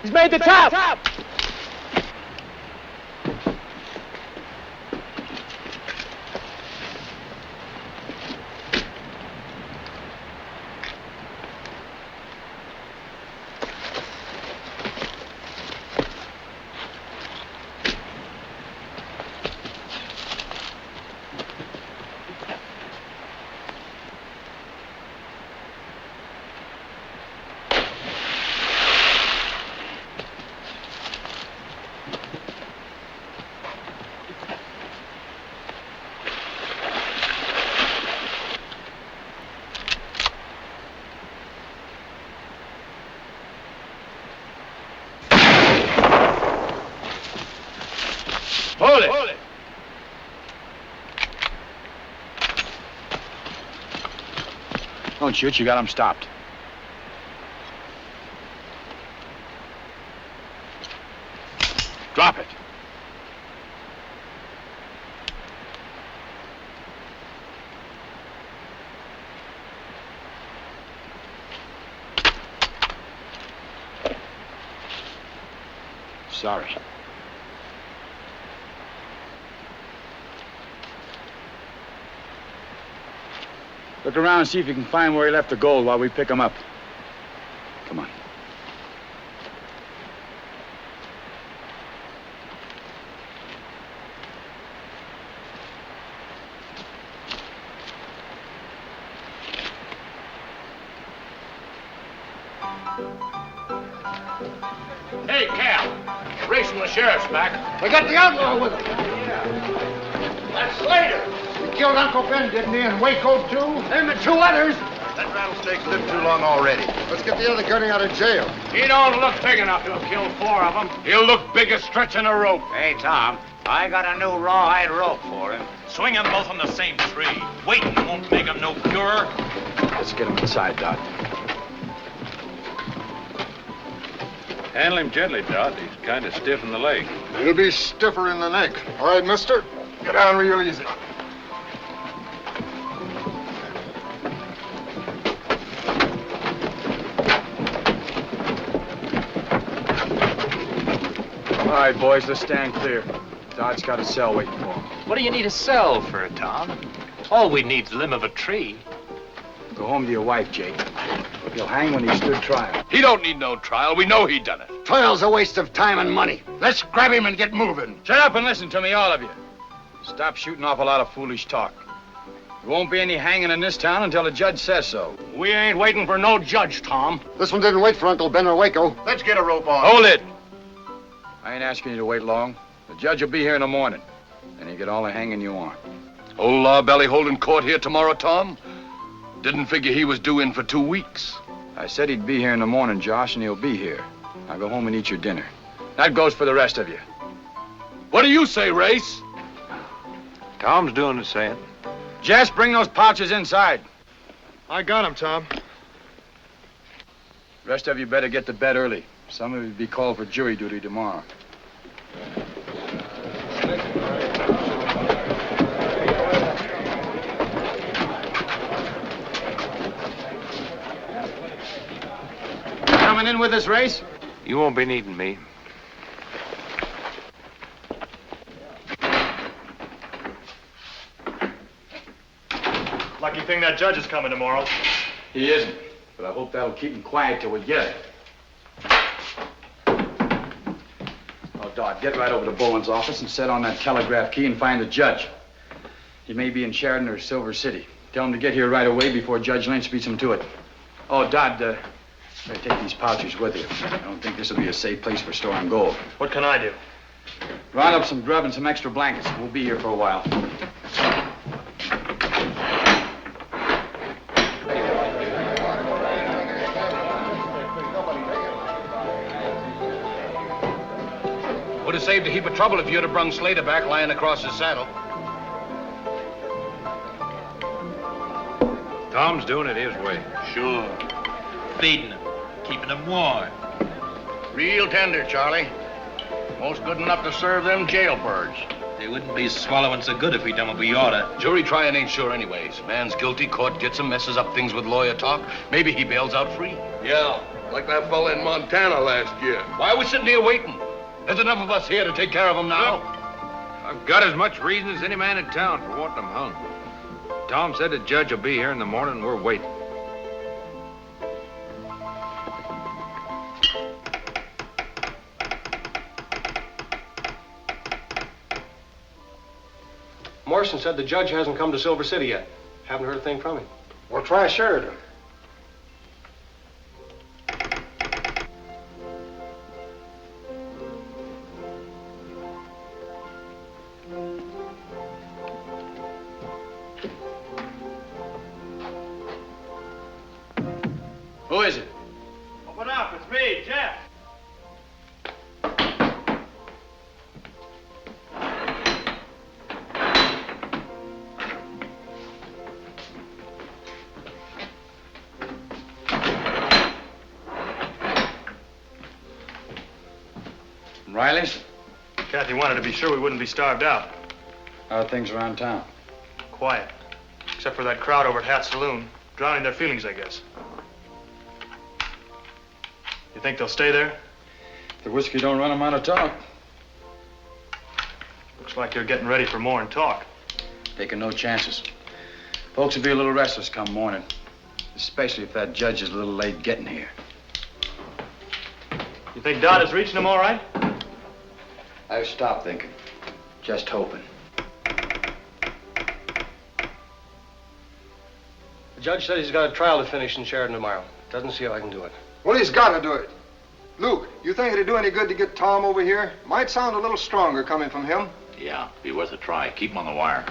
He's made the top. Hold it. Don't shoot, you got him stopped. Sorry. Look around and see if you can find where he left the gold while we pick him up. Come on. Hey, Cal. Race from the sheriff's back. We got the outlaw with him. That's Slater. He killed Uncle Ben, didn't he? And Waco, too? Him and 2 others. That rattlesnake's lived too long already. Let's get the other gunny out of jail. He don't look big enough to have killed 4 of them. He'll look big as stretching a rope. Hey, Tom, I got a new rawhide rope for him. Swing them both on the same tree. Waiting won't make them no purer. Let's get him inside, Dot. Handle him gently, Dot. He's kind of stiff in the leg. He'll be stiffer in the neck. All right, mister? Get down real easy. All right, boys, let's stand clear. Dot's got a cell waiting for him. What do you need a cell for, Tom? All we need's the limb of a tree. Go home to your wife, Jake. He'll hang when he stood trial. He don't need no trial. We know he done it. Trial's a waste of time and money. Let's grab him and get moving. Shut up and listen to me, all of you. Stop shooting off a lot of foolish talk. There won't be any hanging in this town until the judge says so. We ain't waiting for no judge, Tom. This one didn't wait for Uncle Ben or Waco. Let's get a rope on. Hold it! I ain't asking you to wait long. The judge will be here in the morning. And you get all the hanging you want. Old Lawbelly holding court here tomorrow, Tom? Didn't figure he was due in for 2 weeks. I said he'd be here in the morning, Josh, and he'll be here. Now go home and eat your dinner. That goes for the rest of you. What do you say, Race? Tom's doing the same. Jess, bring those pouches inside. I got him, Tom. The rest of you better get to bed early. Some of you will be called for jury duty tomorrow. Coming in with this Race? You won't be needing me. Lucky thing that judge is coming tomorrow. He isn't, but I hope that'll keep him quiet till we get it. Oh, Doc, get right over to Bowen's office and set on that telegraph key and find the judge. He may be in Sheridan or Silver City. Tell him to get here right away before Judge Lynch beats him to it. Oh, Dodd, better take these pouches with you. I don't think this will be a safe place for storing gold. What can I do? Round up some grub and some extra blankets. We'll be here for a while. Would have saved a heap of trouble if you'd have brung Slater back lying across his saddle. Tom's doing it his way. Sure. Feeding them, keeping them warm. Real tender, Charlie. Most good enough to serve them jailbirds. They wouldn't be swallowing so good if we done what we oughta. Jury trying ain't sure anyways. Man's guilty, court gets him, messes up things with lawyer talk. Maybe he bails out free. Yeah, like that fella in Montana last year. Why are we sitting here waiting? There's enough of us here to take care of him now. I've got as much reason as any man in town for wanting them hung. Tom said the judge will be here in the morning. We're waiting. Morrison said the judge hasn't come to Silver City yet. Haven't heard a thing from him. We'll try Sheridan. Who is it? Open up, it's me, Jeff. Riley's? Kathy wanted to be sure we wouldn't be starved out. How are things around town? Quiet. Except for that crowd over at Hat's Saloon. Drowning their feelings, I guess. You think they'll stay there? The whiskey don't run him out of talk. Looks like you're getting ready for more than talk. Taking no chances. Folks will be a little restless come morning. Especially if that judge is a little late getting here. You think Dodd is reaching him all right? I've stopped thinking. Just hoping. The judge said he's got a trial to finish in Sheridan tomorrow. Doesn't see how I can do it. Well, he's got to do it. Luke, you think it'd do any good to get Tom over here? Might sound a little stronger coming from him. Yeah, be worth a try. Keep him on the wire.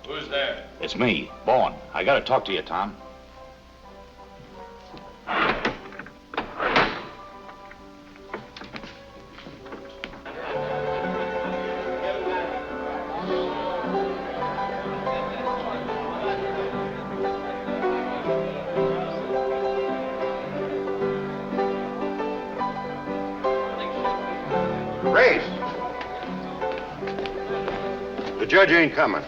Who's there? It's me, Bowen. I gotta talk to you, Tom. Race! The judge ain't coming.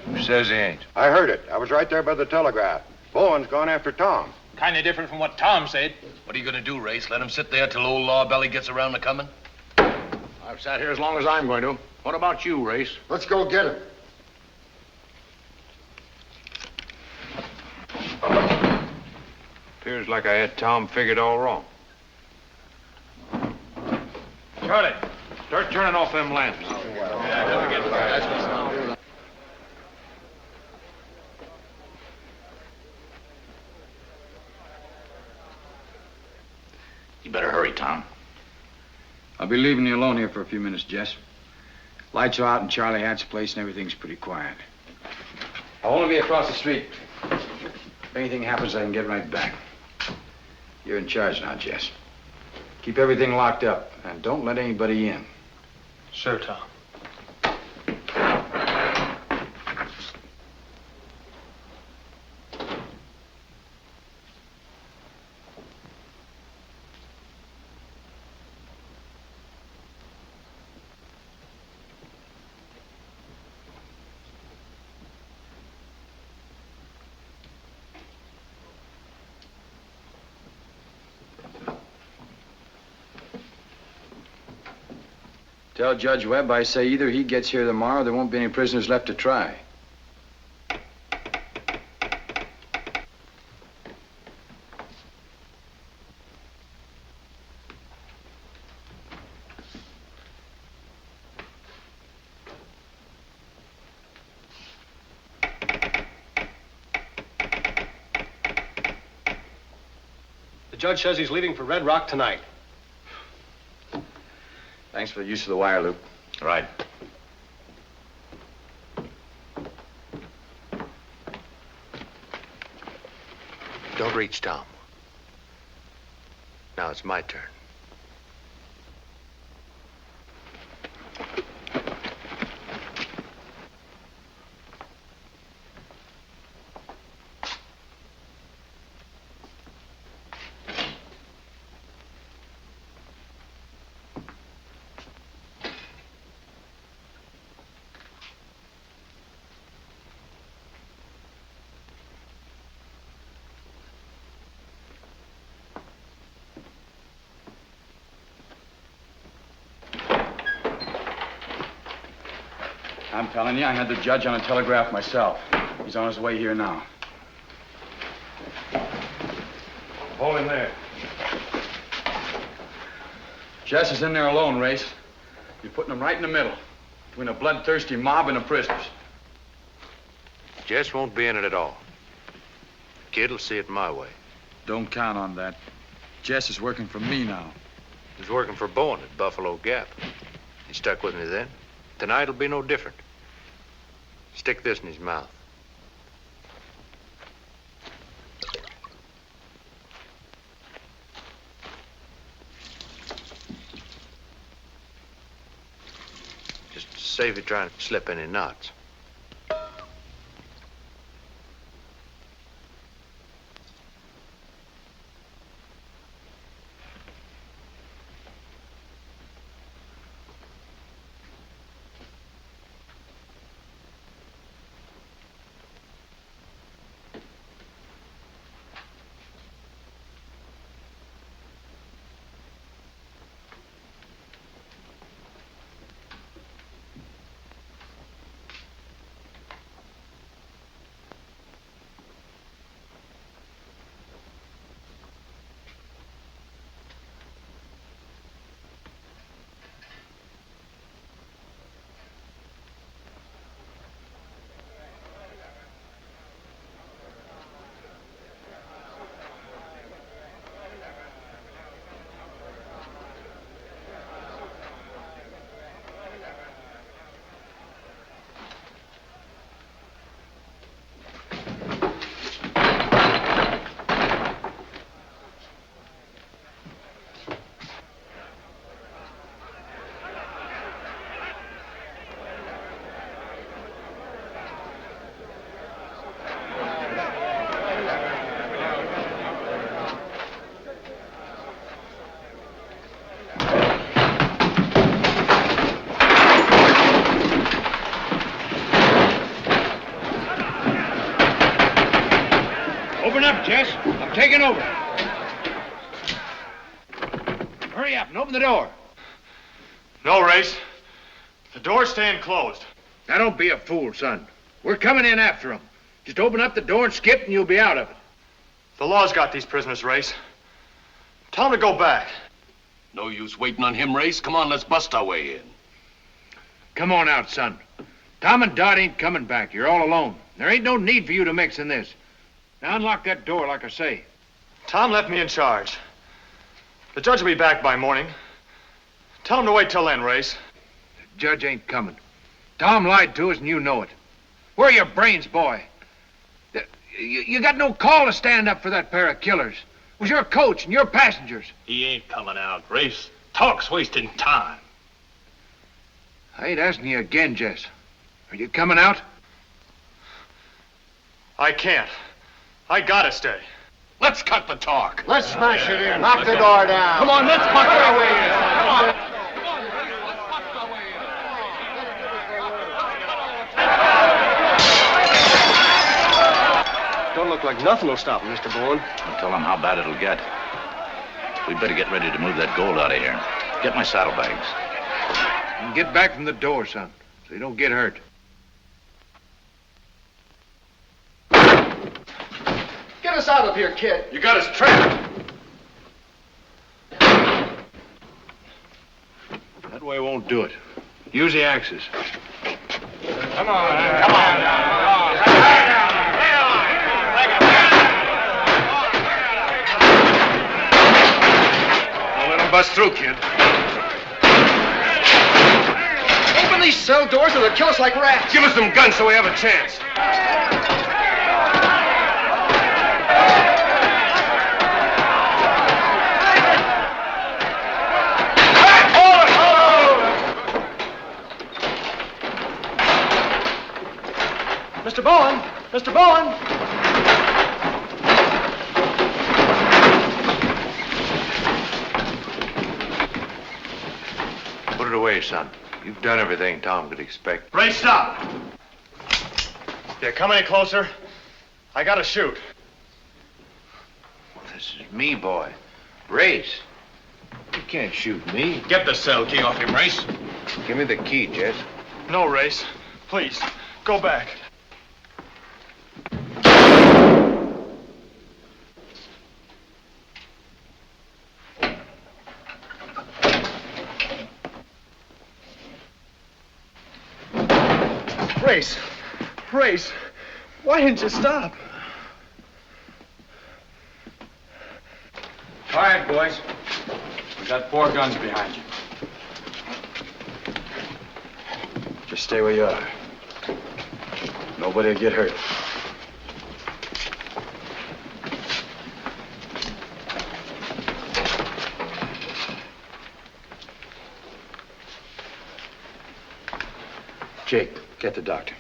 Who says he ain't? I heard it. I was right there by the telegraph. Bowen's gone after Tom. Kind of different from what Tom said. What are you going to do, Race? Let him sit there till old Law Belly gets around to coming? I've sat here as long as I'm going to. What about you, Race? Let's go get him. Appears like I had Tom figured all wrong. Charlie, start turning off them lamps. You better hurry, Tom. I'll be leaving you alone here for a few minutes, Jess. Lights are out in Charlie Hatt's place and everything's pretty quiet. I'll only be across the street. If anything happens, I can get right back. You're in charge now, Jess. Keep everything locked up and don't let anybody in. Sure, Tom. Tell Judge Webb I say either he gets here tomorrow or there won't be any prisoners left to try. The judge says he's leaving for Red Rock tonight. Thanks for the use of the wire, Luke. Right. Don't reach Tom. Now it's my turn. I'm telling you, I had the judge on a telegraph myself. He's on his way here now. Hold him there. Jess is in there alone, Race. You're putting him right in the middle, between a bloodthirsty mob and the prisoners. Jess won't be in it at all. Kid will see it my way. Don't count on that. Jess is working for me now. He was working for Bowen at Buffalo Gap. He stuck with me then. Tonight will be no different. Stick this in his mouth. Just save you trying to slip any knots. taking over. Hurry up and open the door. No, Race. The door's staying closed. Now, don't be a fool, son. We're coming in after them. Just open up the door and skip, and you'll be out of it. The law's got these prisoners, Race. Tell them to go back. No use waiting on him, Race. Come on, let's bust our way in. Come on out, son. Tom and Dot ain't coming back. You're all alone. There ain't no need for you to mix in this. Now unlock that door, like I say. Tom left me in charge. The judge will be back by morning. Tell him to wait till then, Race. The judge ain't coming. Tom lied to us, and you know it. Where are your brains, boy? You got no call to stand up for that pair of killers. It was your coach and your passengers. He ain't coming out, Race. Talk's wasting time. I ain't asking you again, Jess. Are you coming out? I can't. I gotta stay. Let's cut the talk. Let's smash it in. Knock the door down. Come on, let's bust our way in. Come on. Don't look like nothing will stop him, Mr. Bowen. I'll tell him how bad it'll get. We'd better get ready to move that gold out of here. Get my saddlebags. And get back from the door, son, so you don't get hurt. Get us out of here, kid. You got us trapped. That way won't do it. Use the axes. Come on, come on. Bust through, kid. Open these cell doors or they'll kill us like rats. Give us some guns so we have a chance. Mr. Bowen! Mr. Bowen! Put it away, son. You've done everything Tom could expect. Race, stop! If you come any closer, I gotta shoot. This is me, boy. Race. You can't shoot me. Get the cell key off him, Race. Give me the key, Jess. No, Race. Please, go back. Race, why didn't you stop? Quiet, boys. We got 4 guns behind you. Just stay where you are. Nobody will get hurt. Jake, get the doctor.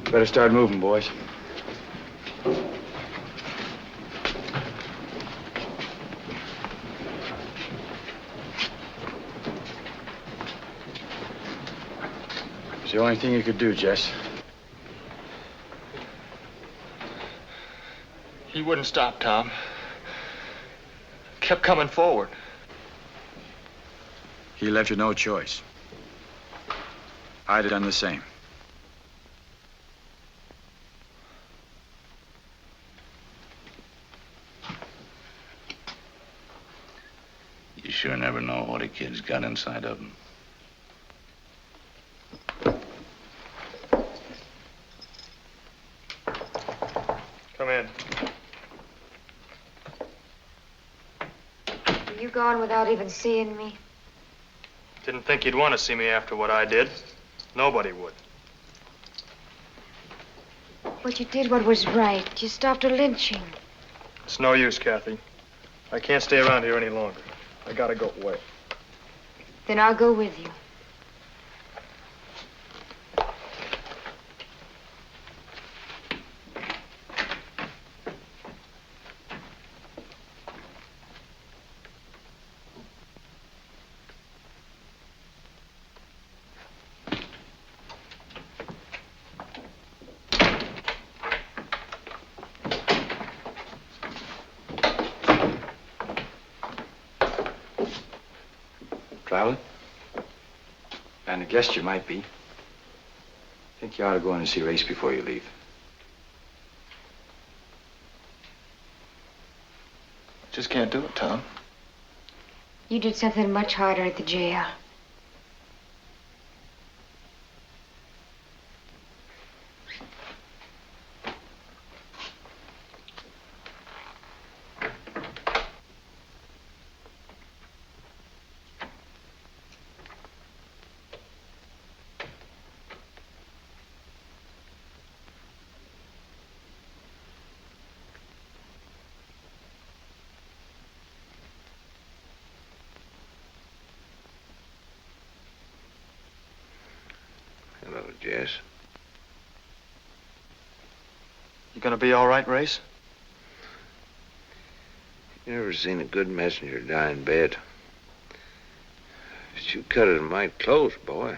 Better start moving, boys. It's the only thing you could do, Jess. He wouldn't stop, Tom. Kept coming forward. He left you no choice. I'd have done the same. You sure never know what a kid's got inside of him. Come in. Are you gone without even seeing me? Didn't think you'd want to see me after what I did. Nobody would. But you did what was right. You stopped a lynching. It's no use, Kathy. I can't stay around here any longer. I gotta go away. Then I'll go with you. Traveling? And I guessed you might be. Think you ought to go in and see Race before you leave. Just can't do it, Tom. You did something much harder at the jail. Hello, Jess. You gonna be all right, Race? You ever seen a good messenger die in bed? But you cut it mighty close, boy.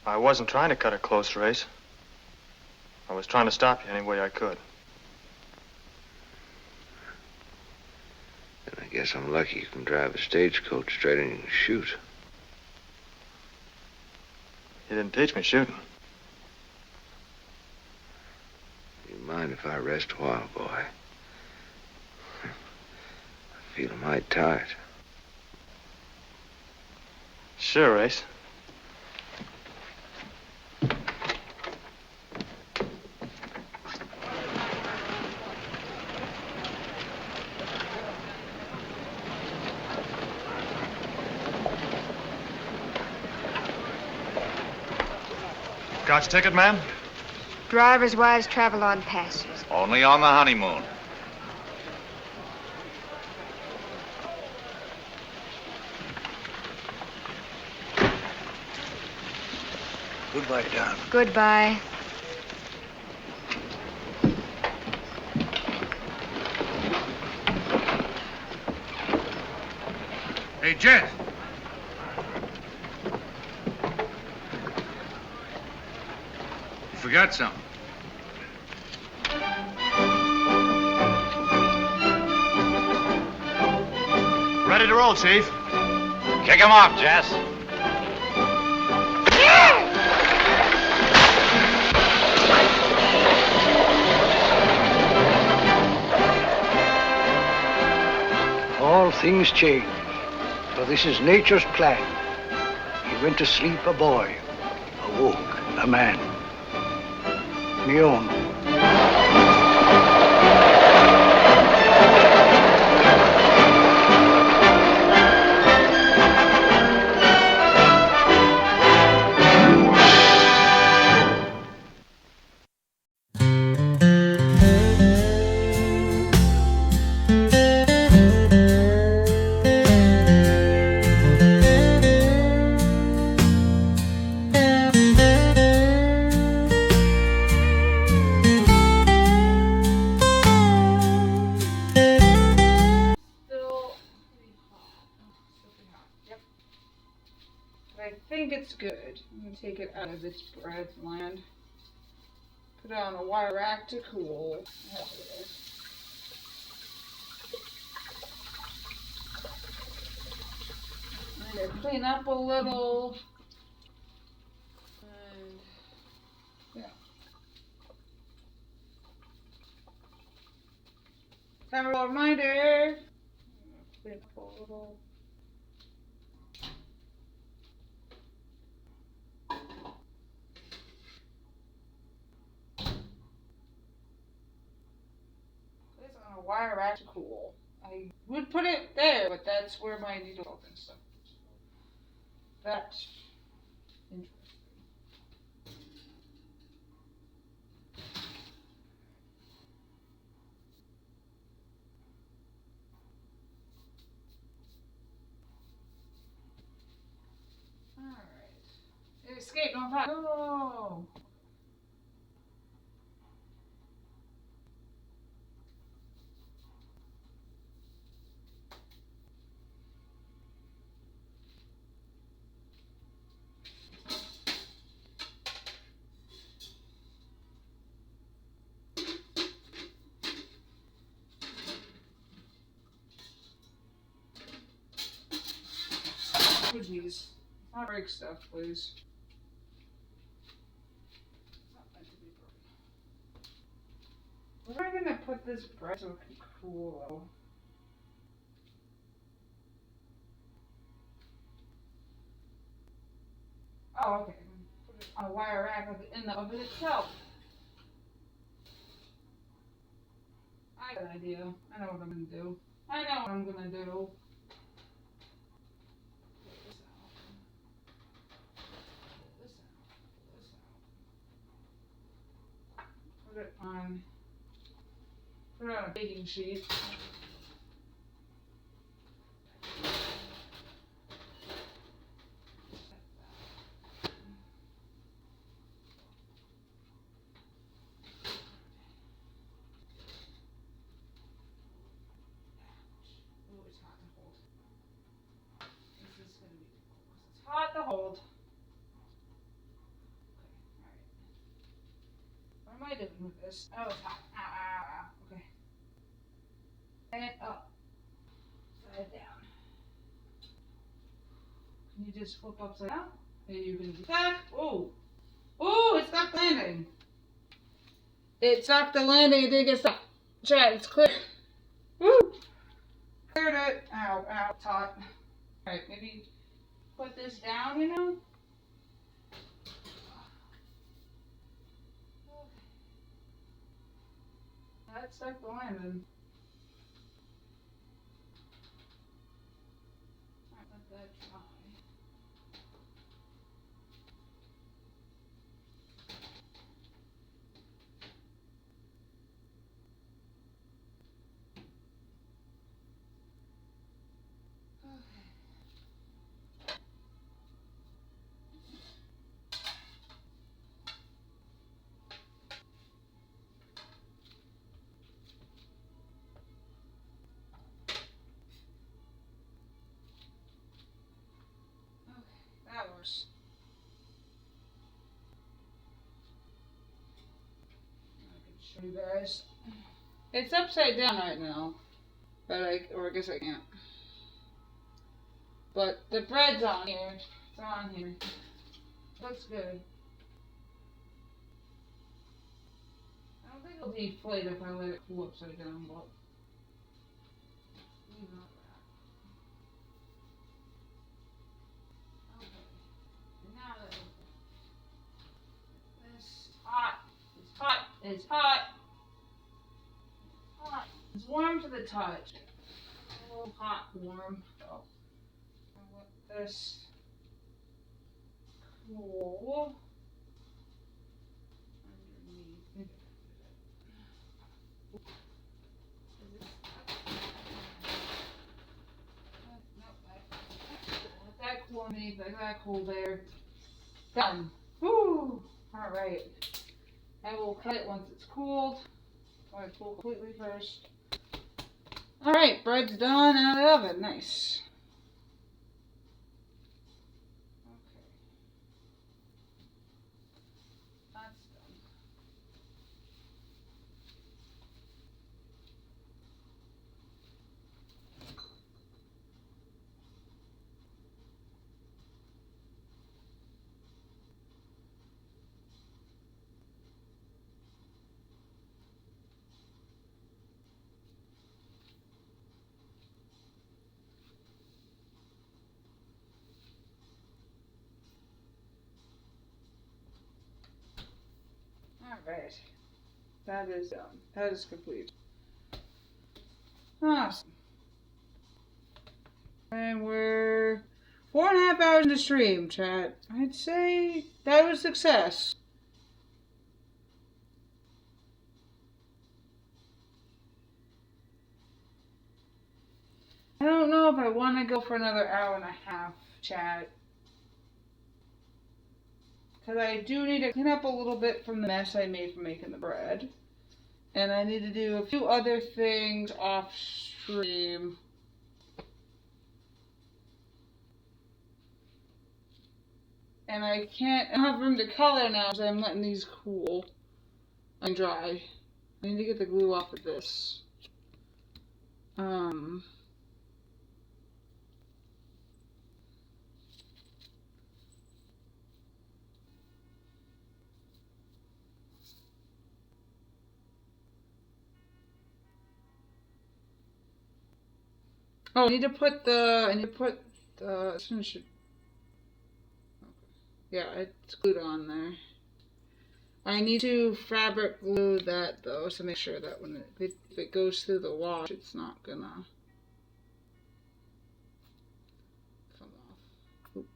I wasn't trying to cut it close, Race. I was trying to stop you any way I could. And I guess I'm lucky you can drive a stagecoach straight and you can shoot. You didn't teach me shooting. You mind if I rest a while, boy? I feel mighty tired. Sure, Race. Got your ticket, ma'am? Drivers' wives travel on passes. Only on the honeymoon. Goodbye, Don. Goodbye. Hey, Jess. You forgot something. Ready to roll, Chief. Kick him off, Jess. All things change. For this is nature's plan. He went to sleep a boy, awoke a man. Me own. I think it's good. I'm going to take it out of its bread land. Put it on a wire rack to cool. I'm going to clean up a little. And yeah. Time for a reminder. Clean up a little. Wire rack cool. I would put it there, but that's where my needle and stuff is. That's interesting. Alright. Escape, don't fight. No! Oh, jeez. Not break stuff, please. Where am I gonna put this bread so it can cool? Oh, okay. Put it on a wire rack in the oven itself. I got an idea. I know what I'm gonna do. I know what I'm gonna do. Put it on. Put it on a baking sheet. Hot to hold. What am I doing with this? Oh, it's hot. Ow, ow, ow. Okay. And up. Side down. Can you just flip upside down? Maybe you can do that. Oh. Oh, it stopped landing. It stopped the landing. It didn't get stuck. Chad, it's clear. Woo! Cleared it. Ow, ow, it's hot. Alright, maybe put this down, you know? That stuck the landing. Alright, let that dry. That works. I can show you guys. It's upside down right now, but I guess I can't. But the bread's on here. It's on here. Looks good. I don't think it'll deflate if I let it cool upside down, but leave it like that. Okay. Now that this hot. It's hot. It's hot. It's hot. It's warm to the touch. A little hot, warm. So I'll let this cool underneath. Let that cool underneath. Let that cool there. Done. Woo! Alright. I will cut it once it's cooled. I want it to cool completely first. Alright, bread's done out of the oven. Nice. Okay. That's done. Alright. That is done. That is complete. Awesome. And we're 4.5 hours into stream, chat. I'd say that was a success. I don't know if I want to go for another hour and a half, chat. Because I do need to clean up a little bit from the mess I made from making the bread. And I need to do a few other things off stream. And I don't have room to color now because I'm letting these cool and dry. I need to get the glue off of this. Oh, I need to put the, yeah, it's glued on there. I need to fabric glue that though, to make sure that when if it goes through the wash, it's not gonna come off. Oop.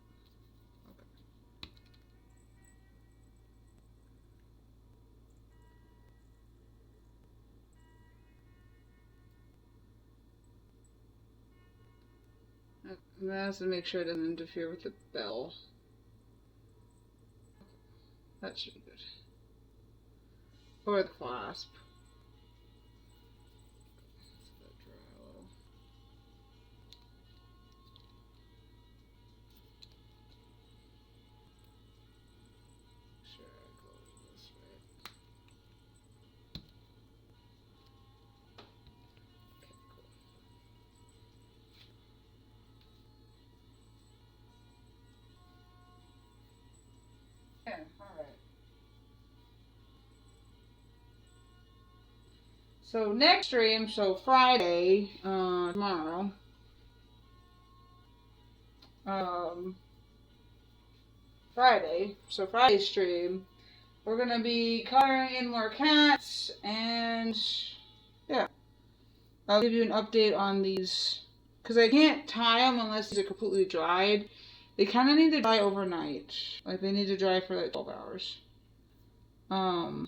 Okay. And that has to make sure it doesn't interfere with the bell. That should be good. Or the clasp. Yeah, alright. So next stream, so Friday, tomorrow, Friday stream, we're gonna be coloring in more cats, and yeah, I'll give you an update on these, because I can't tie them unless these are completely dried. They kind of need to dry overnight, like they need to dry for like 12 hours. Okay,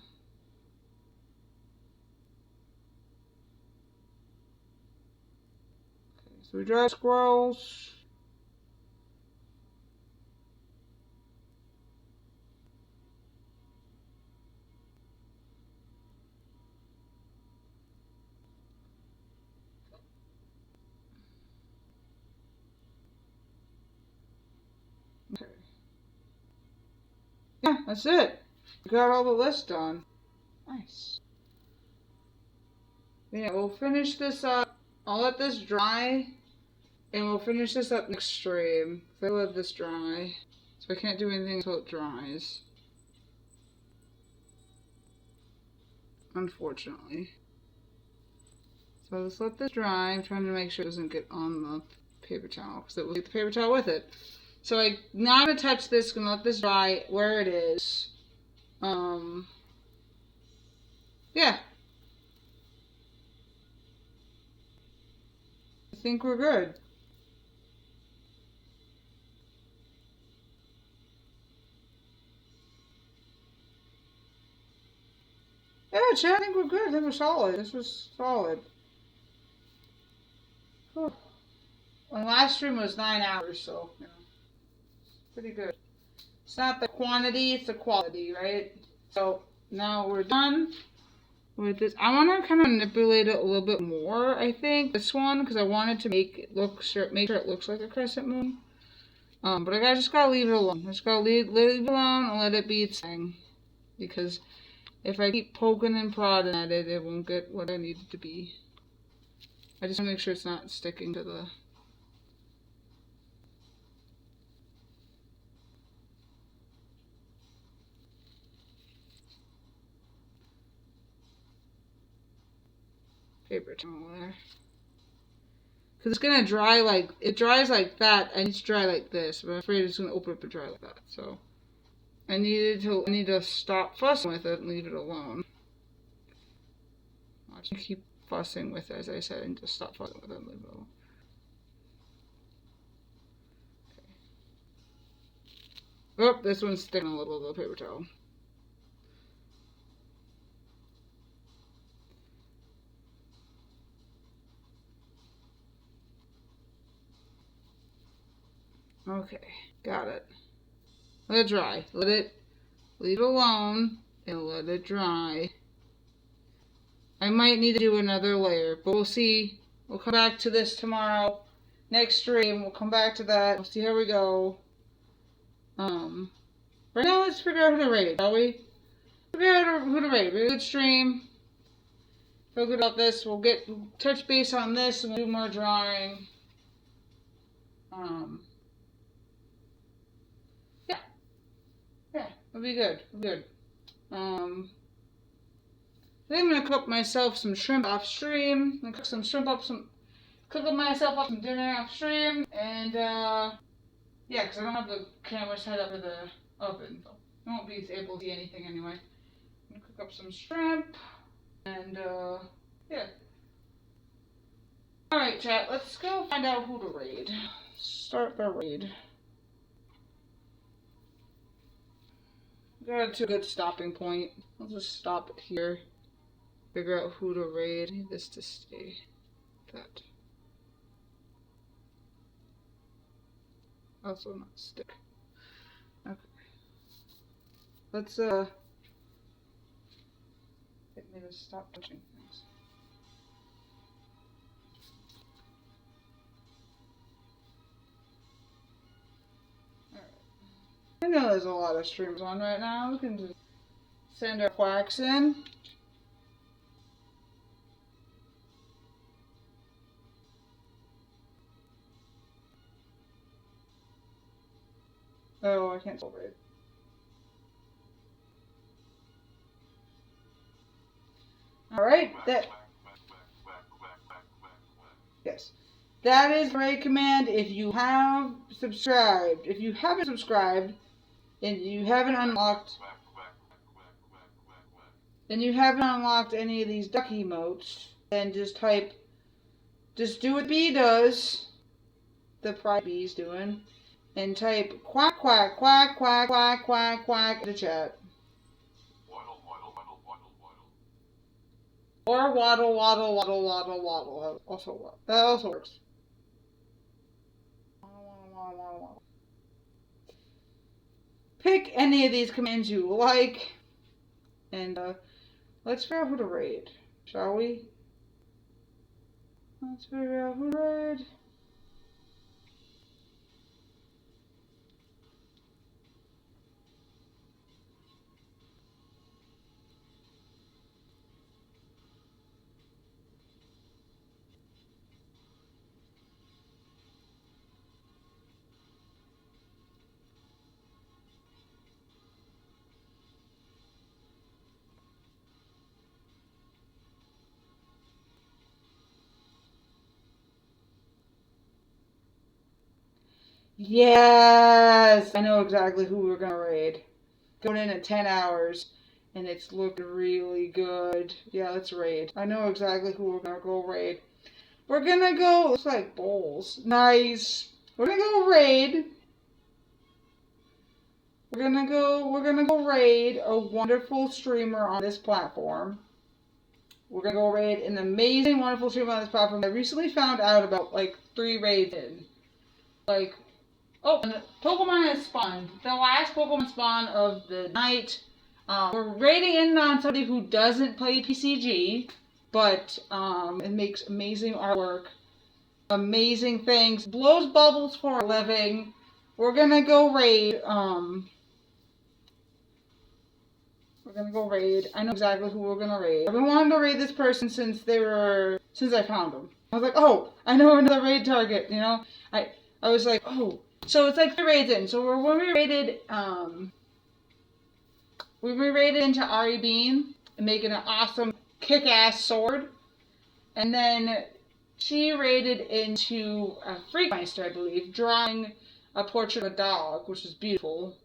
so we dry squirrels. Okay. Yeah, that's it. We got all the list done. Nice. Yeah, we'll finish this up. I'll let this dry, and we'll finish this up next stream. I let this dry, so I can't do anything until it dries. Unfortunately. So I'll just let this dry. I'm trying to make sure it doesn't get on the paper towel, because it will get the paper towel with it. So I'm not going to touch this, going to let this dry where it is. Yeah. I think we're good. Yeah, Chad, I think we're good. I think we're solid. This was solid. Whew. My last stream was 9 hours, so, you know, pretty good. It's not the quantity, it's the quality, right? So, now we're done with this. I want to kind of manipulate it a little bit more, I think, this one, because I wanted to make sure it looks like a crescent moon. But I just gotta leave it alone. I just gotta leave it alone and let it be its thing. Because if I keep poking and prodding at it, it won't get what I need it to be. I just want to make sure it's not sticking to the... paper towel there. Because it's going to dry like... It dries like that, and it's dry like this. But I'm afraid it's going to open up and dry like that. So I need to stop fussing with it and leave it alone. I'll just keep fussing with it, as I said, and just stop fussing with it and leave it alone. Okay. Oh, this one's sticking a little of the paper towel. Okay, got it. Let it dry. Leave it alone, and let it dry. I might need to do another layer, but we'll see. We'll come back to this tomorrow. Next stream, we'll come back to that. We'll see how we go. Right now, let's figure out who to raid, shall we? Figure out who to raid. Really good stream. Feel good about this. We'll touch base on this, and we'll do more drawing. Yeah, it'll be good. Good. I think I'm gonna cook myself some shrimp off stream. I'm gonna cook some shrimp up, cooking myself up some dinner off stream, and yeah, because I don't have the camera set up for the oven, so I won't be able to see anything anyway. I'm gonna cook up some shrimp, and yeah. Alright, chat, let's go find out who to raid. Start the raid. Got to a good stopping point. I'll just stop it here. Figure out who to raid. I need this to stay. That. Also not stick. Okay. Let's get me to stop touching things. Alright. I know there's a lot of streams on right now. We can just send our quacks in. Oh, I can't celebrate. Alright, that... Yes. That is the raid command if you have subscribed. If you haven't subscribed, and you haven't unlocked... any of these duck emotes, then just type... Just do what B does. The pride B's doing. And type quack, quack, quack, quack, quack, quack, quack in the chat. Or waddle, waddle, waddle, waddle, waddle. That also works. Pick any of these commands you like. And let's figure out who to raid. Shall we? Let's figure out who to raid. Yes! I know exactly who we're gonna raid. Going in at 10 hours, and it's looking really good. Yeah, let's raid. I know exactly who we're gonna go raid. We're gonna go... Looks like bowls. Nice. We're gonna go raid. We're gonna go raid a wonderful streamer on this platform. We're gonna go raid an amazing, wonderful streamer on this platform. I recently found out about, like, 3 raids in. Like... Oh, and Pokemon has spawned. The last Pokemon spawn of the night. We're raiding in on somebody who doesn't play PCG, but it makes amazing artwork, amazing things, blows bubbles for a living. We're gonna go raid. We're gonna go raid. I know exactly who we're gonna raid. I've been wanting to raid this person since I found them. I was like, oh, I know another raid target. You know, I was like, oh. So it's like 3 raids in. So when we raided into Ari Bean and making an awesome kick-ass sword. And then she raided into a Freakmeister, I believe, drawing a portrait of a dog, which is beautiful.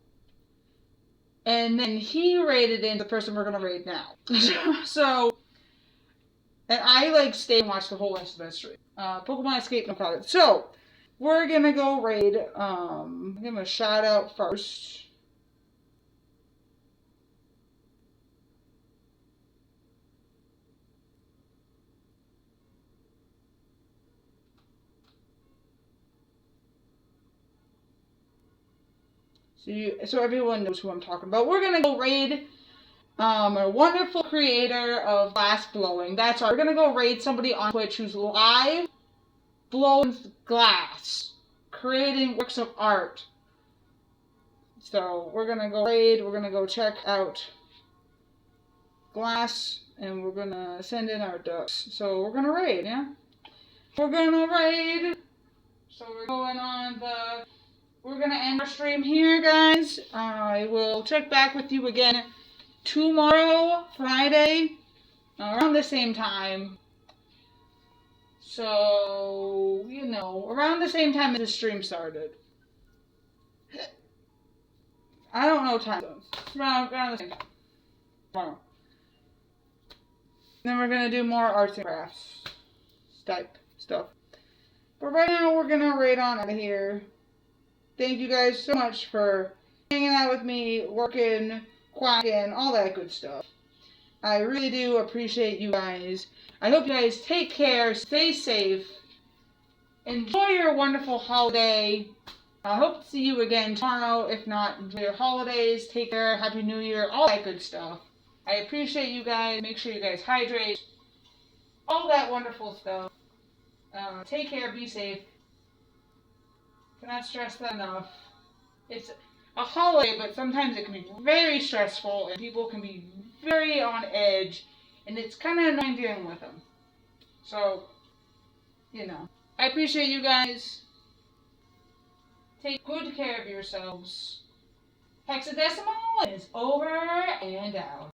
And then he raided into the person we're gonna raid now. So, and I like stayed and watched the whole rest of the stream. Pokemon Escape, no problem. So, we're gonna go raid, give him a shout out first. So everyone knows who I'm talking about. We're gonna go raid, a wonderful creator of glass blowing. That's right, we're gonna go raid somebody on Twitch who's live blowing glass, creating works of art. So we're gonna go raid, we're gonna go check out glass, and we're gonna send in our ducks. So we're gonna raid, yeah? We're gonna raid. So we're going on we're gonna end our stream here, guys. I will check back with you again tomorrow, Friday, around the same time. So, you know, around the same time as the stream started. I don't know time zones. Around the same time. Tomorrow. Then we're going to do more arts and crafts type stuff. But right now we're going to raid on out of here. Thank you guys so much for hanging out with me, working, quacking, all that good stuff. I really do appreciate you guys. I hope you guys take care, stay safe, enjoy your wonderful holiday. I hope to see you again tomorrow. If not, enjoy your holidays, take care, Happy New Year, all that good stuff. I appreciate you guys. Make sure you guys hydrate. All that wonderful stuff. Take care, be safe. Cannot stress that enough. It's a holiday, but sometimes it can be very stressful and people can be very on edge, and it's kind of annoying dealing with them. So, you know, I appreciate you guys. Take good care of yourselves. Hexadecimal is over and out.